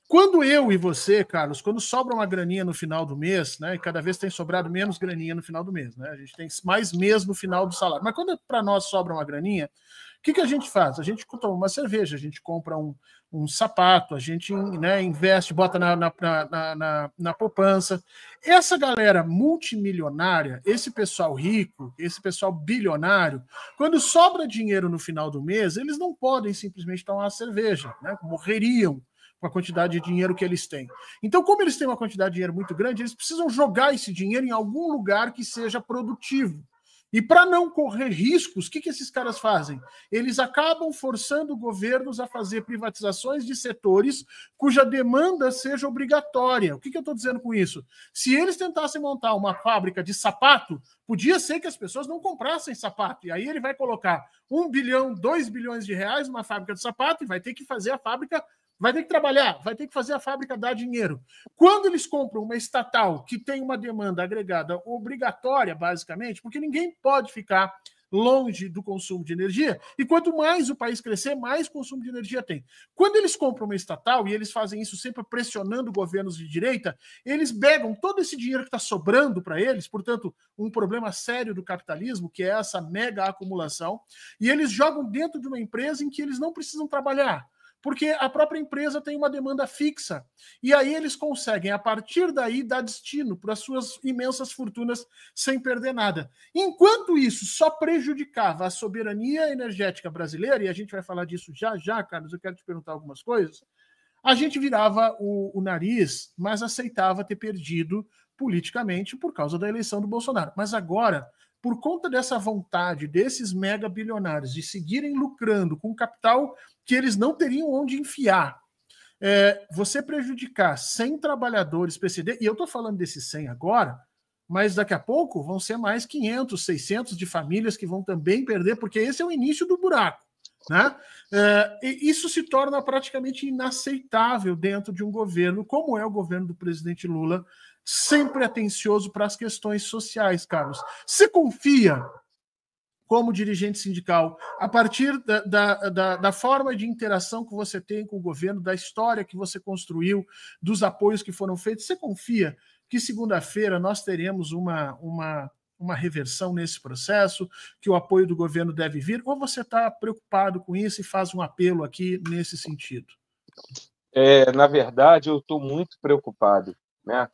Quando eu e você, Carlos, quando sobra uma graninha no final do mês, né, e cada vez tem sobrado menos graninha no final do mês, né, a gente tem mais mês no final do salário, mas quando para nós sobra uma graninha, o que a gente faz? A gente toma uma cerveja, a gente compra um sapato, a gente, né, investe, bota na poupança. Essa galera multimilionária, esse pessoal rico, esse pessoal bilionário, quando sobra dinheiro no final do mês, eles não podem simplesmente tomar uma cerveja, né, morreriam com a quantidade de dinheiro que eles têm. Então, como eles têm uma quantidade de dinheiro muito grande, eles precisam jogar esse dinheiro em algum lugar que seja produtivo. E para não correr riscos, o que esses caras fazem? Eles acabam forçando governos a fazer privatizações de setores cuja demanda seja obrigatória. O que eu estou dizendo com isso? Se eles tentassem montar uma fábrica de sapato, podia ser que as pessoas não comprassem sapato. E aí ele vai colocar 1 bilhão, 2 bilhões de reais numa fábrica de sapato e vai ter que fazer a fábrica, vai ter que trabalhar, vai ter que fazer a fábrica dar dinheiro. Quando eles compram uma estatal que tem uma demanda agregada obrigatória, basicamente, porque ninguém pode ficar longe do consumo de energia, e quanto mais o país crescer, mais consumo de energia tem. Quando eles compram uma estatal, e eles fazem isso sempre pressionando governos de direita, eles pegam todo esse dinheiro que está sobrando para eles, portanto, um problema sério do capitalismo, que é essa mega acumulação, e eles jogam dentro de uma empresa em que eles não precisam trabalhar. porque a própria empresa tem uma demanda fixa. E aí eles conseguem, a partir daí, dar destino para as suas imensas fortunas sem perder nada. Enquanto isso só prejudicava a soberania energética brasileira, e a gente vai falar disso já já, Carlos, eu quero te perguntar algumas coisas, a gente virava o nariz, mas aceitava ter perdido politicamente por causa da eleição do Bolsonaro. Mas agora, por conta dessa vontade desses mega bilionários de seguirem lucrando com capital que eles não teriam onde enfiar, você prejudicar 100 trabalhadores PCD, e eu estou falando desses 100 agora, mas daqui a pouco vão ser mais 500, 600 de famílias que vão também perder, porque esse é o início do buraco. Né? E isso se torna praticamente inaceitável dentro de um governo, como é o governo do presidente Lula, sempre atencioso para as questões sociais, Carlos. Você confia, como dirigente sindical, a partir da forma de interação que você tem com o governo, da história que você construiu, dos apoios que foram feitos, você confia que segunda-feira nós teremos uma reversão nesse processo, que o apoio do governo deve vir, ou você está preocupado com isso e faz um apelo aqui nesse sentido? Na verdade, eu estou muito preocupado, né?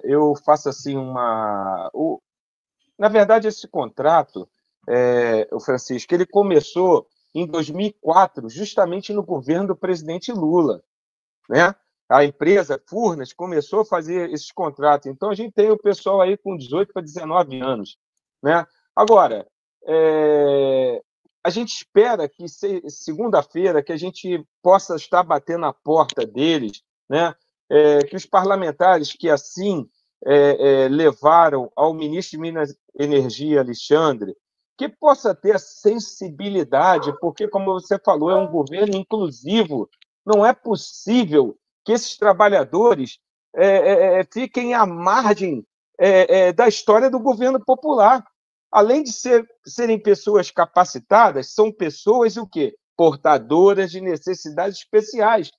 Eu faço assim na verdade, esse contrato, o Francisco, ele começou em 2004, justamente no governo do presidente Lula, né? A empresa Furnas começou a fazer esses contratos. Então, a gente tem o pessoal aí com 18 para 19 anos, né? Agora, a gente espera que segunda-feira que a gente possa estar batendo na porta deles, né? Que os parlamentares que assim levaram ao ministro de Minas e Energia, Alexandre, que possa ter a sensibilidade, porque, como você falou, é um governo inclusivo. Não é possível que esses trabalhadores fiquem à margem da história do governo popular. Além de serem pessoas capacitadas, são pessoas o quê? Portadoras de necessidades especiais.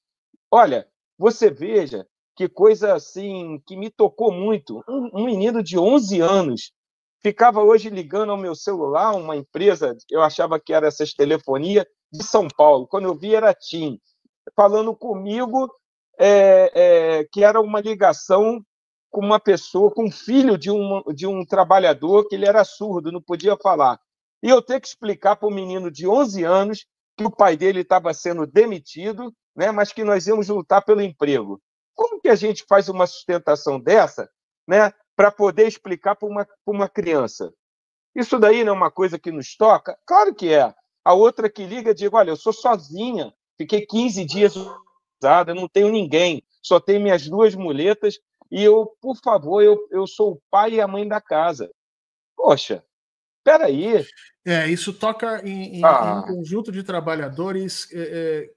Olha, você veja que coisa assim que me tocou muito. Um menino de 11 anos ficava hoje ligando ao meu celular, uma empresa, eu achava que era essas telefonia, de São Paulo. Quando eu vi, era TIM, falando comigo que era uma ligação com uma pessoa, com um filho de um trabalhador, que ele era surdo, não podia falar. E eu ter que explicar para um menino de 11 anos que o pai dele estava sendo demitido, né, mas que nós íamos lutar pelo emprego. Como que a gente faz uma sustentação dessa, né, para poder explicar para uma criança? Isso daí não é uma coisa que nos toca? Claro que é. A outra que liga diz, olha, eu sou sozinha, fiquei 15 dias usada, não tenho ninguém, só tenho minhas 2 muletas e eu, por favor, eu sou o pai e a mãe da casa. Poxa, peraí. Isso toca em um conjunto de trabalhadores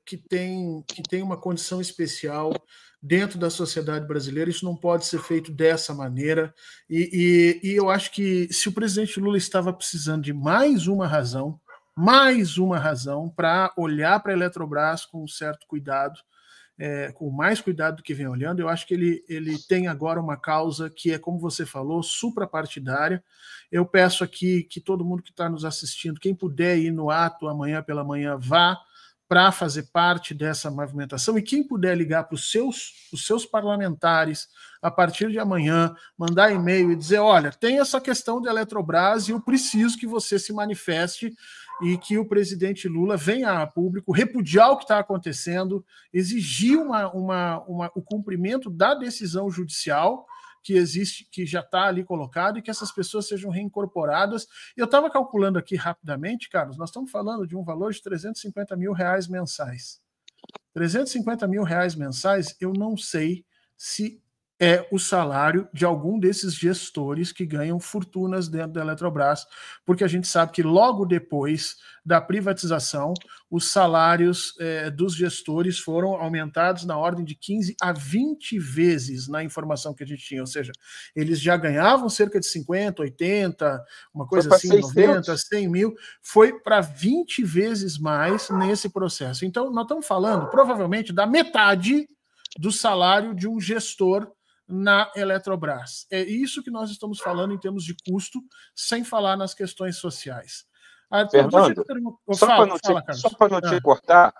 que tem uma condição especial dentro da sociedade brasileira. Isso não pode ser feito dessa maneira. E eu acho que se o presidente Lula estava precisando de mais uma razão para olhar para a Eletrobras com um certo cuidado, com mais cuidado do que vem olhando, eu acho que ele tem agora uma causa que é, como você falou, suprapartidária. Eu peço aqui que todo mundo que está nos assistindo, quem puder ir no ato amanhã pela manhã, vá para fazer parte dessa movimentação, e quem puder ligar para os seus parlamentares a partir de amanhã, mandar e-mail e dizer, olha, tem essa questão da Eletrobras e eu preciso que você se manifeste e que o presidente Lula venha a público repudiar o que está acontecendo, exigir o cumprimento da decisão judicial que existe, que já está ali colocado, e que essas pessoas sejam reincorporadas. Eu estava calculando aqui rapidamente, Carlos, nós estamos falando de um valor de R$350 mil mensais. R$350 mil mensais, eu não sei se é o salário de algum desses gestores que ganham fortunas dentro da Eletrobras, porque a gente sabe que logo depois da privatização, os salários dos gestores foram aumentados na ordem de 15 a 20 vezes na informação que a gente tinha, ou seja, eles já ganhavam cerca de 50, 80, uma coisa assim, 90, 100 mil, foi para 20 vezes mais nesse processo. Então, nós estamos falando, provavelmente, da metade do salário de um gestor na Eletrobras. É isso que nós estamos falando em termos de custo, sem falar nas questões sociais. Fernando, só para não te cortar,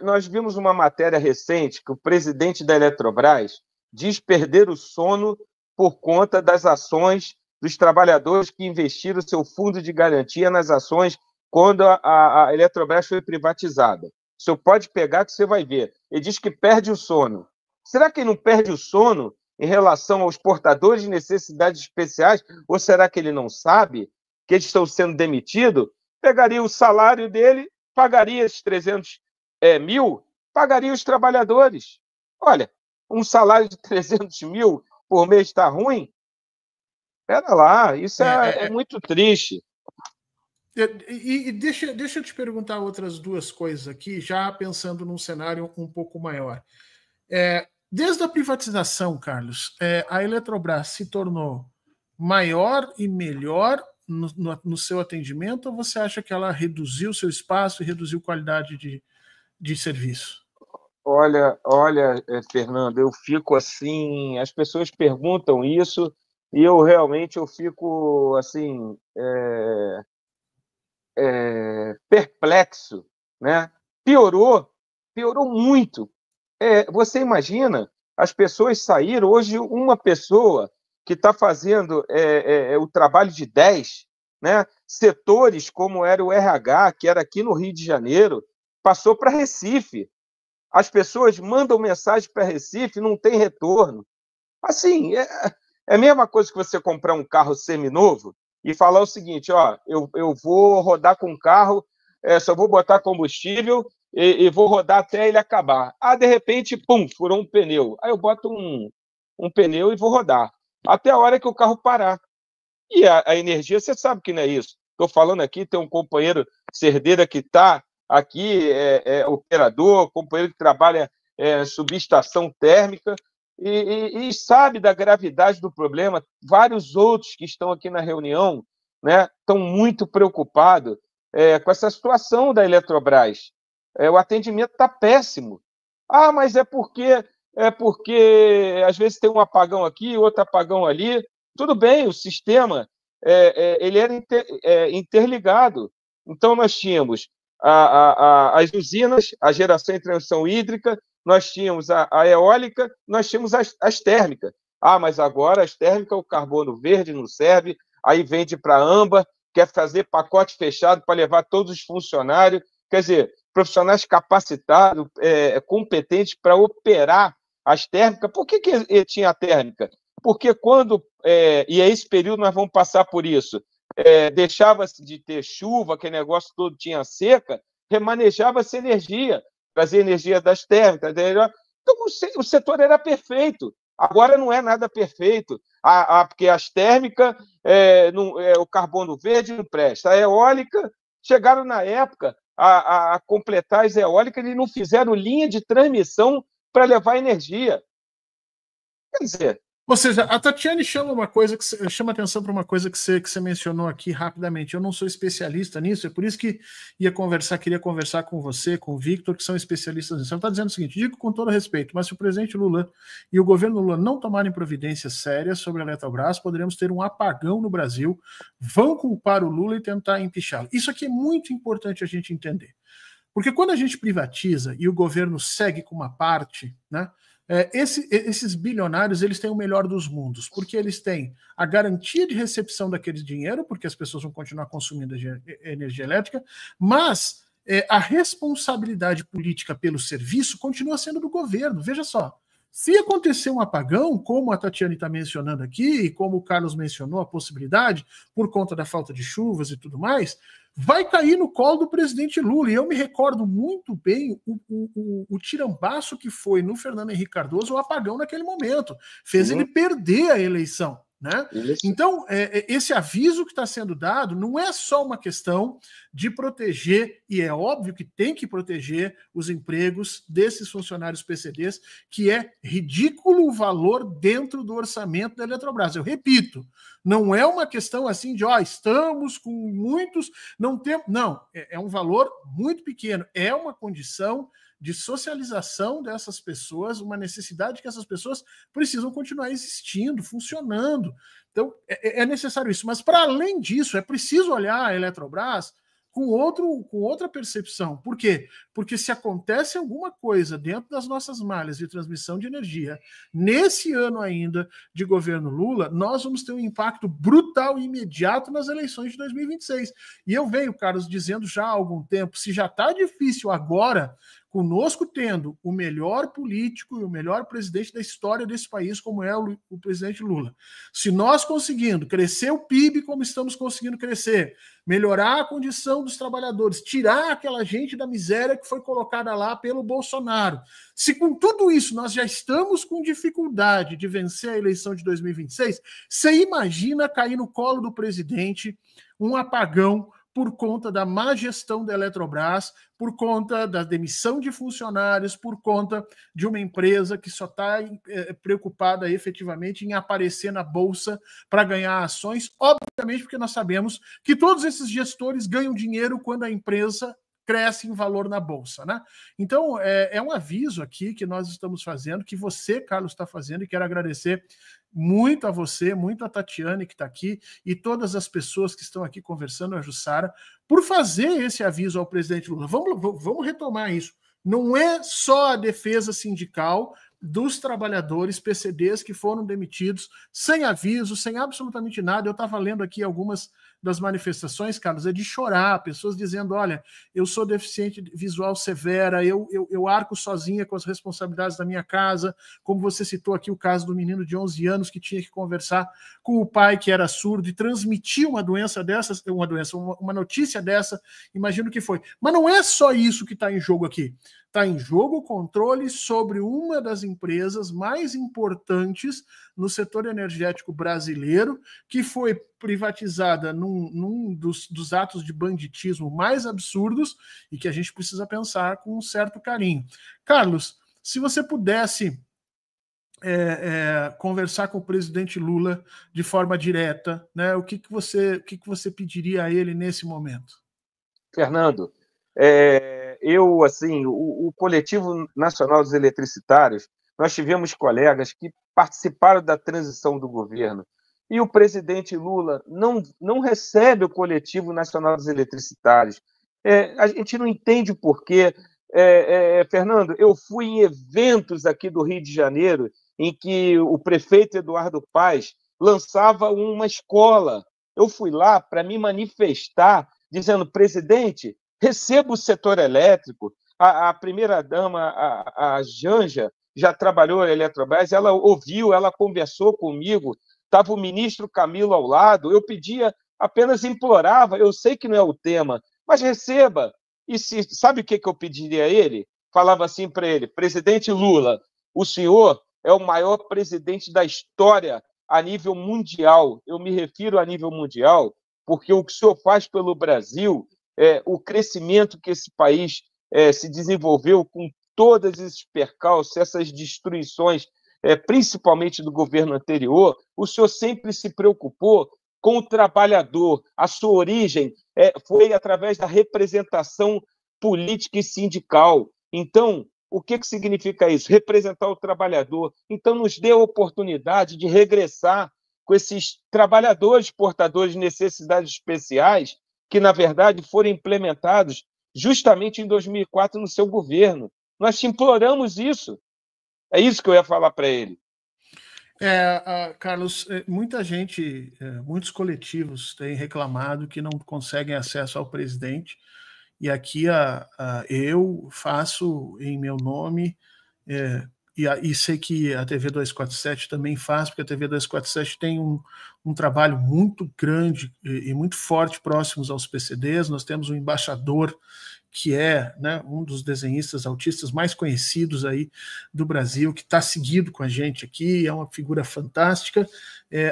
nós vimos uma matéria recente que o presidente da Eletrobras diz perder o sono por conta das ações dos trabalhadores que investiram seu fundo de garantia nas ações quando a Eletrobras foi privatizada. O senhor pode pegar que você vai ver. Ele diz que perde o sono. Será que ele não perde o sono em relação aos portadores de necessidades especiais? Ou será que ele não sabe que eles estão sendo demitidos? Pegaria o salário dele, pagaria esses 300 mil, pagaria os trabalhadores. Olha, um salário de 300 mil por mês está ruim? Espera lá, isso é muito triste. E deixa eu te perguntar outras duas coisas aqui, já pensando num cenário um pouco maior. Desde a privatização, Carlos, a Eletrobras se tornou maior e melhor no seu atendimento, ou você acha que ela reduziu seu espaço e reduziu qualidade de serviço? Olha, Fernando, eu fico assim, as pessoas perguntam isso e eu realmente fico assim, perplexo, né? Piorou muito. Você imagina, as pessoas saíram, hoje uma pessoa que está fazendo o trabalho de 10, né? Setores como era o RH, que era aqui no Rio de Janeiro, passou para Recife. As pessoas mandam mensagem para Recife, não tem retorno. Assim, é a mesma coisa que você comprar um carro seminovo e falar o seguinte, ó, eu vou rodar com o carro, só vou botar combustível e vou rodar até ele acabar. De repente, pum, furou um pneu. Aí eu boto um pneu e vou rodar. Até a hora que o carro parar. E a energia, você sabe que não é isso. Estou falando aqui, tem um companheiro Cerdeira que está aqui, operador, companheiro que trabalha subestação térmica, e sabe da gravidade do problema. Vários outros que estão aqui na reunião, né, estão muito preocupados com essa situação da Eletrobras. O atendimento está péssimo. Mas é porque às vezes tem um apagão aqui, outro apagão ali. Tudo bem, o sistema ele era interligado. Então, nós tínhamos as usinas, a geração e transição hídrica, nós tínhamos a eólica, nós tínhamos as térmicas. Mas agora as térmicas, o carbono verde não serve, aí vende para a AMBA, quer fazer pacote fechado para levar todos os funcionários, quer dizer, profissionais capacitados, competentes para operar as térmicas. Por que tinha a térmica? Porque quando, e é esse período nós vamos passar por isso, deixava-se de ter chuva, aquele negócio todo tinha seca, remanejava-se energia, trazia energia das térmicas. Então, o setor era perfeito. Agora não é nada perfeito, porque as térmicas, o carbono verde não presta. A eólica, chegaram na época a completar as eólicas e não fizeram linha de transmissão para levar energia. Quer dizer... Ou seja, a Tatiane chama atenção para uma coisa que você mencionou aqui rapidamente. Eu não sou especialista nisso, é por isso que queria conversar com você, com o Victor, que são especialistas nisso. Você está dizendo o seguinte, digo com todo respeito, mas se o presidente Lula e o governo Lula não tomarem providências sérias sobre a Eletrobras, poderemos ter um apagão no Brasil, vão culpar o Lula e tentar empichá-lo. Isso aqui é muito importante a gente entender. Porque quando a gente privatiza e o governo segue com uma parte, né? Esses bilionários, eles têm o melhor dos mundos, porque eles têm a garantia de recepção daquele dinheiro, porque as pessoas vão continuar consumindo energia elétrica, mas a responsabilidade política pelo serviço continua sendo do governo. Veja só, se acontecer um apagão, como a Tatiane está mencionando aqui, e como o Carlos mencionou a possibilidade, por conta da falta de chuvas e tudo mais, vai cair no colo do presidente Lula. E eu me recordo muito bem o tirambaço que foi no Fernando Henrique Cardoso o apagão naquele momento. Fez ele perder a eleição. Né? Então, esse aviso que está sendo dado não é só uma questão de proteger, e é óbvio que tem que proteger os empregos desses funcionários PCDs, que é ridículo o valor dentro do orçamento da Eletrobras. Eu repito, não é uma questão assim de, estamos com muitos, não temos. Não, é um valor muito pequeno, é uma condição de socialização dessas pessoas, uma necessidade que essas pessoas precisam continuar existindo, funcionando. Então, é necessário isso. Mas, para além disso, é preciso olhar a Eletrobras com outra percepção. Por quê? Porque se acontece alguma coisa dentro das nossas malhas de transmissão de energia, nesse ano ainda de governo Lula, nós vamos ter um impacto brutal e imediato nas eleições de 2026. E eu venho, Carlos, dizendo já há algum tempo, se já está difícil agora, conosco tendo o melhor político e o melhor presidente da história desse país, como é o presidente Lula, se nós conseguindo crescer o PIB como estamos conseguindo crescer, melhorar a condição dos trabalhadores, tirar aquela gente da miséria que foi colocada lá pelo Bolsonaro, se com tudo isso nós já estamos com dificuldade de vencer a eleição de 2026, você imagina cair no colo do presidente um apagão por conta da má gestão da Eletrobras, por conta da demissão de funcionários, por conta de uma empresa que só está preocupada efetivamente em aparecer na Bolsa para ganhar ações, obviamente porque nós sabemos que todos esses gestores ganham dinheiro quando a empresa cresce em valor na Bolsa, né? Então, é um aviso aqui que nós estamos fazendo, que você, Carlos, está fazendo, e quero agradecer muito a você, muito a Tatiane, que está aqui, e todas as pessoas que estão aqui conversando, a Jussara, por fazer esse aviso ao presidente Lula. Vamos retomar isso. Não é só a defesa sindical dos trabalhadores PCDs que foram demitidos sem aviso, sem absolutamente nada. Eu estava lendo aqui algumas das manifestações, Carlos, é de chorar, pessoas dizendo, olha, eu sou deficiente visual severa, eu arco sozinha com as responsabilidades da minha casa, como você citou aqui o caso do menino de 11 anos que tinha que conversar com o pai que era surdo e transmitir uma doença dessa, uma notícia dessa, imagino que foi. Mas não é só isso que está em jogo aqui. Está em jogo o controle sobre uma das empresas mais importantes no setor energético brasileiro, que foi privatizada num dos atos de banditismo mais absurdos e que a gente precisa pensar com um certo carinho. Carlos, se você pudesse conversar com o presidente Lula de forma direta, né, o que você pediria a ele nesse momento? Fernando, o Coletivo Nacional dos Eletricitários, nós tivemos colegas que participaram da transição do governo, e o presidente Lula não recebe o Coletivo Nacional dos Eletricitários. A gente não entende o porquê. Fernando, eu fui em eventos aqui do Rio de Janeiro em que o prefeito Eduardo Paes lançava uma escola. Eu fui lá para me manifestar, dizendo, presidente, receba o setor elétrico. A primeira-dama, a Janja, já trabalhou na Eletrobras, ela ouviu, ela conversou comigo, estava o ministro Camilo ao lado, eu pedia, apenas implorava, eu sei que não é o tema, mas receba. E sabe o que eu pediria a ele? Falava assim para ele, presidente Lula, o senhor é o maior presidente da história a nível mundial. Eu me refiro a nível mundial porque o que o senhor faz pelo Brasil, o crescimento que esse país se desenvolveu com todos esses percalços, essas destruições, principalmente do governo anterior, o senhor sempre se preocupou com o trabalhador. A sua origem foi através da representação política e sindical. Então, o que significa isso? Representar o trabalhador. Então, nos dê a oportunidade de regressar com esses trabalhadores portadores de necessidades especiais que, na verdade, foram implementados justamente em 2004 no seu governo. Nós te imploramos isso. É isso que eu ia falar para ele. Carlos, muita gente, muitos coletivos têm reclamado que não conseguem acesso ao presidente, e aqui eu faço em meu nome, e sei que a TV 247 também faz, porque a TV 247 tem um trabalho muito grande e muito forte próximos aos PCDs. Nós temos um embaixador que é, né, um dos desenhistas autistas mais conhecidos aí do Brasil, que está seguido com a gente aqui, é uma figura fantástica.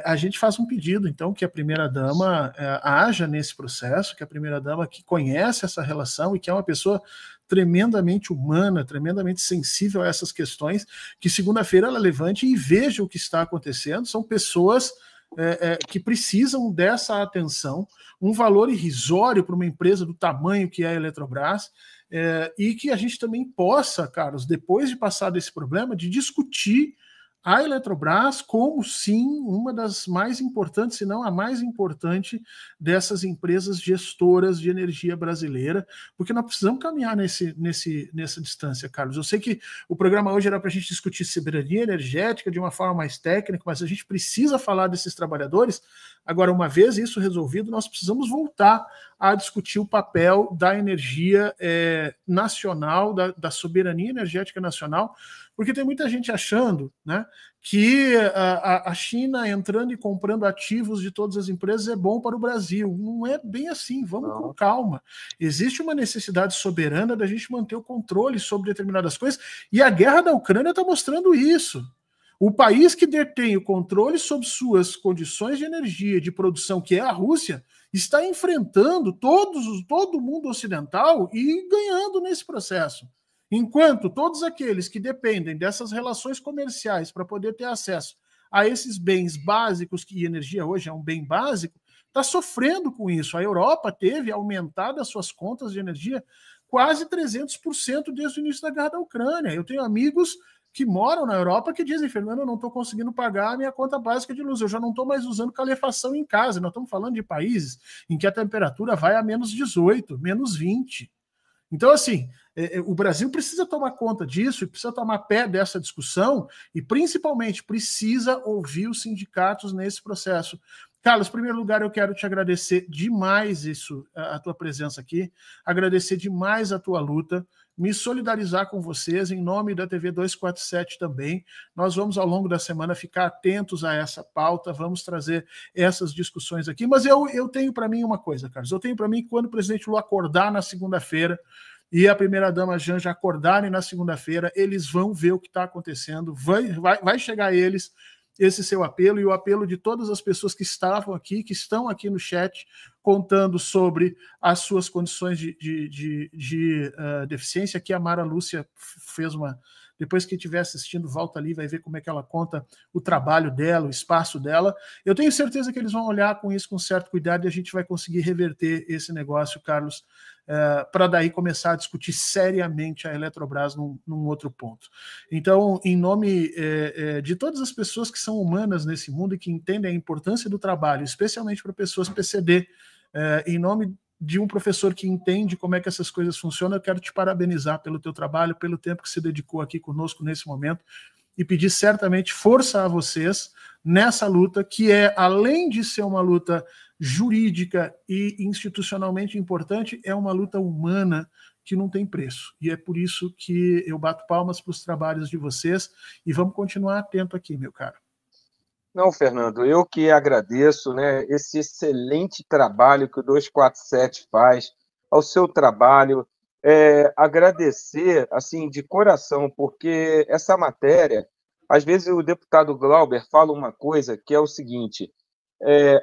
A gente faz um pedido, então, que a primeira-dama haja nesse processo, que a primeira-dama que conhece essa relação e que é uma pessoa tremendamente humana, tremendamente sensível a essas questões, que segunda-feira ela levante e veja o que está acontecendo. São pessoas que precisam dessa atenção, um valor irrisório para uma empresa do tamanho que é a Eletrobras, e que a gente também possa, Carlos, depois de passar desse problema, de discutir a Eletrobras como, sim, uma das mais importantes, se não a mais importante dessas empresas gestoras de energia brasileira, porque nós precisamos caminhar nessa distância, Carlos. Eu sei que o programa hoje era para a gente discutir soberania energética de uma forma mais técnica, mas a gente precisa falar desses trabalhadores. Agora, uma vez isso resolvido, nós precisamos voltar a discutir o papel da energia nacional, da soberania energética nacional, porque tem muita gente achando, né, que a China entrando e comprando ativos de todas as empresas é bom para o Brasil. Não é bem assim, vamos com calma. Existe uma necessidade soberana da gente manter o controle sobre determinadas coisas, e a guerra da Ucrânia está mostrando isso. O país que detém o controle sobre suas condições de energia, de produção, que é a Rússia, está enfrentando todo o mundo ocidental e ganhando nesse processo. Enquanto todos aqueles que dependem dessas relações comerciais para poder ter acesso a esses bens básicos, que energia hoje é um bem básico, está sofrendo com isso. A Europa teve aumentado as suas contas de energia quase 300% desde o início da guerra da Ucrânia. Eu tenho amigos que moram na Europa que dizem, Fernando, eu não estou conseguindo pagar a minha conta básica de luz, eu já não estou mais usando calefação em casa. Nós estamos falando de países em que a temperatura vai a menos 18, menos 20. Então, assim, o Brasil precisa tomar conta disso e precisa tomar pé dessa discussão e, principalmente, precisa ouvir os sindicatos nesse processo. Carlos, em primeiro lugar, eu quero te agradecer demais a tua presença aqui, agradecer demais a tua luta, me solidarizar com vocês, em nome da TV 247 também. Nós vamos, ao longo da semana, ficar atentos a essa pauta, vamos trazer essas discussões aqui, mas eu tenho para mim uma coisa, Carlos, eu tenho para mim que quando o presidente Lula acordar na segunda-feira e a primeira-dama Janja acordarem na segunda-feira, eles vão ver o que está acontecendo, vai chegar a eles esse seu apelo e o apelo de todas as pessoas que estavam aqui, que estão aqui no chat, contando sobre as suas condições de deficiência. Aqui a Mara Lúcia fez uma... Depois que estiver assistindo, volta ali, vai ver como é que ela conta o trabalho dela, o espaço dela. Eu tenho certeza que eles vão olhar com isso com certo cuidado e a gente vai conseguir reverter esse negócio, Carlos, para daí começar a discutir seriamente a Eletrobras num outro ponto. Então, em nome de todas as pessoas que são humanas nesse mundo e que entendem a importância do trabalho, especialmente para pessoas PCD, em nome de um professor que entende como é que essas coisas funcionam, eu quero te parabenizar pelo teu trabalho, pelo tempo que se dedicou aqui conosco nesse momento e pedir certamente força a vocês nessa luta, que é, além de ser uma luta jurídica e institucionalmente importante, é uma luta humana que não tem preço. E é por isso que eu bato palmas para os trabalhos de vocês e vamos continuar atento aqui, meu caro. Não, Fernando, eu que agradeço, né, esse excelente trabalho que o 247 faz, ao seu trabalho, agradecer assim de coração, porque essa matéria, às vezes o deputado Glauber fala uma coisa que é o seguinte,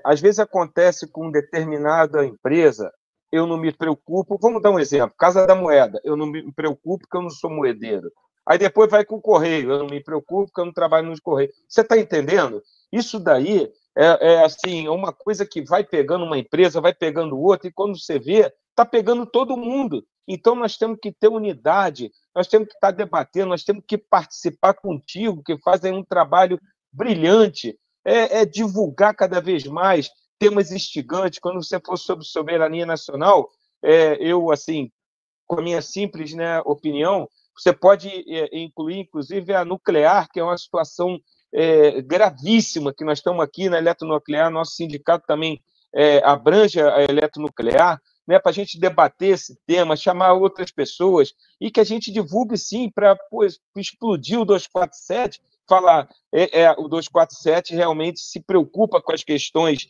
às vezes acontece com determinada empresa, eu não me preocupo, vamos dar um exemplo, Casa da Moeda, eu não me preocupo porque eu não sou moedeiro. Aí depois vai com o Correio, eu não me preocupo porque eu não trabalho no Correio. Você está entendendo? Isso daí assim, uma coisa que vai pegando uma empresa, vai pegando outra, e quando você vê, está pegando todo mundo. Então, nós temos que ter unidade, nós temos que estar debatendo, nós temos que participar contigo, que fazem um trabalho brilhante, divulgar cada vez mais temas instigantes. Quando você for sobre soberania nacional, eu, assim, com a minha simples, né, opinião, você pode incluir, inclusive, a nuclear, que é uma situação gravíssima, que nós estamos aqui na eletronuclear, nosso sindicato também abrange a eletronuclear, né, para a gente debater esse tema, chamar outras pessoas, e que a gente divulgue, sim, para explodir o 247, falar, o 247 realmente se preocupa com as questões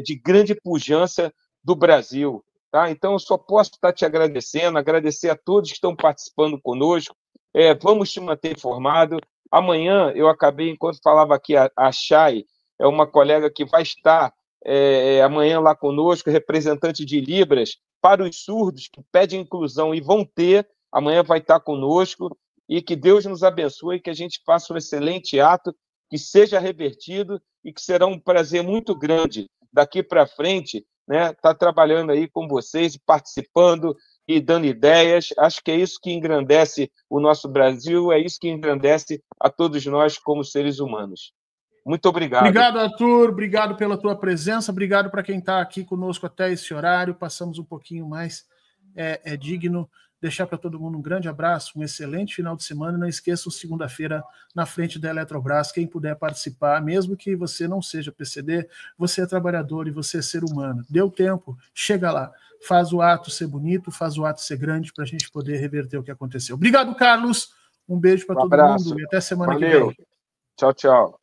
de grande pujança do Brasil. Tá? Então, eu só posso estar te agradecendo, agradecer a todos que estão participando conosco, vamos te manter informado. Amanhã, eu acabei, enquanto falava aqui, a Chay, é uma colega que vai estar amanhã lá conosco, representante de Libras, para os surdos que pedem inclusão e vão ter, amanhã vai estar conosco, e que Deus nos abençoe, que a gente faça um excelente ato, que seja revertido e que será um prazer muito grande daqui para frente, né, estar trabalhando aí com vocês, participando, e dando ideias. Acho que é isso que engrandece o nosso Brasil, é isso que engrandece a todos nós como seres humanos. Muito obrigado. Obrigado, Arthur. Obrigado pela tua presença. Obrigado para quem está aqui conosco até esse horário. Passamos um pouquinho mais. É digno deixar para todo mundo um grande abraço, um excelente final de semana. Não esqueçam, segunda-feira, na frente da Eletrobras, quem puder participar, mesmo que você não seja PCD, você é trabalhador e você é ser humano. Deu tempo, chega lá. Faz o ato ser bonito, faz o ato ser grande para a gente poder reverter o que aconteceu. Obrigado, Carlos. Um beijo para todo mundo e até semana que vem. Tchau, tchau.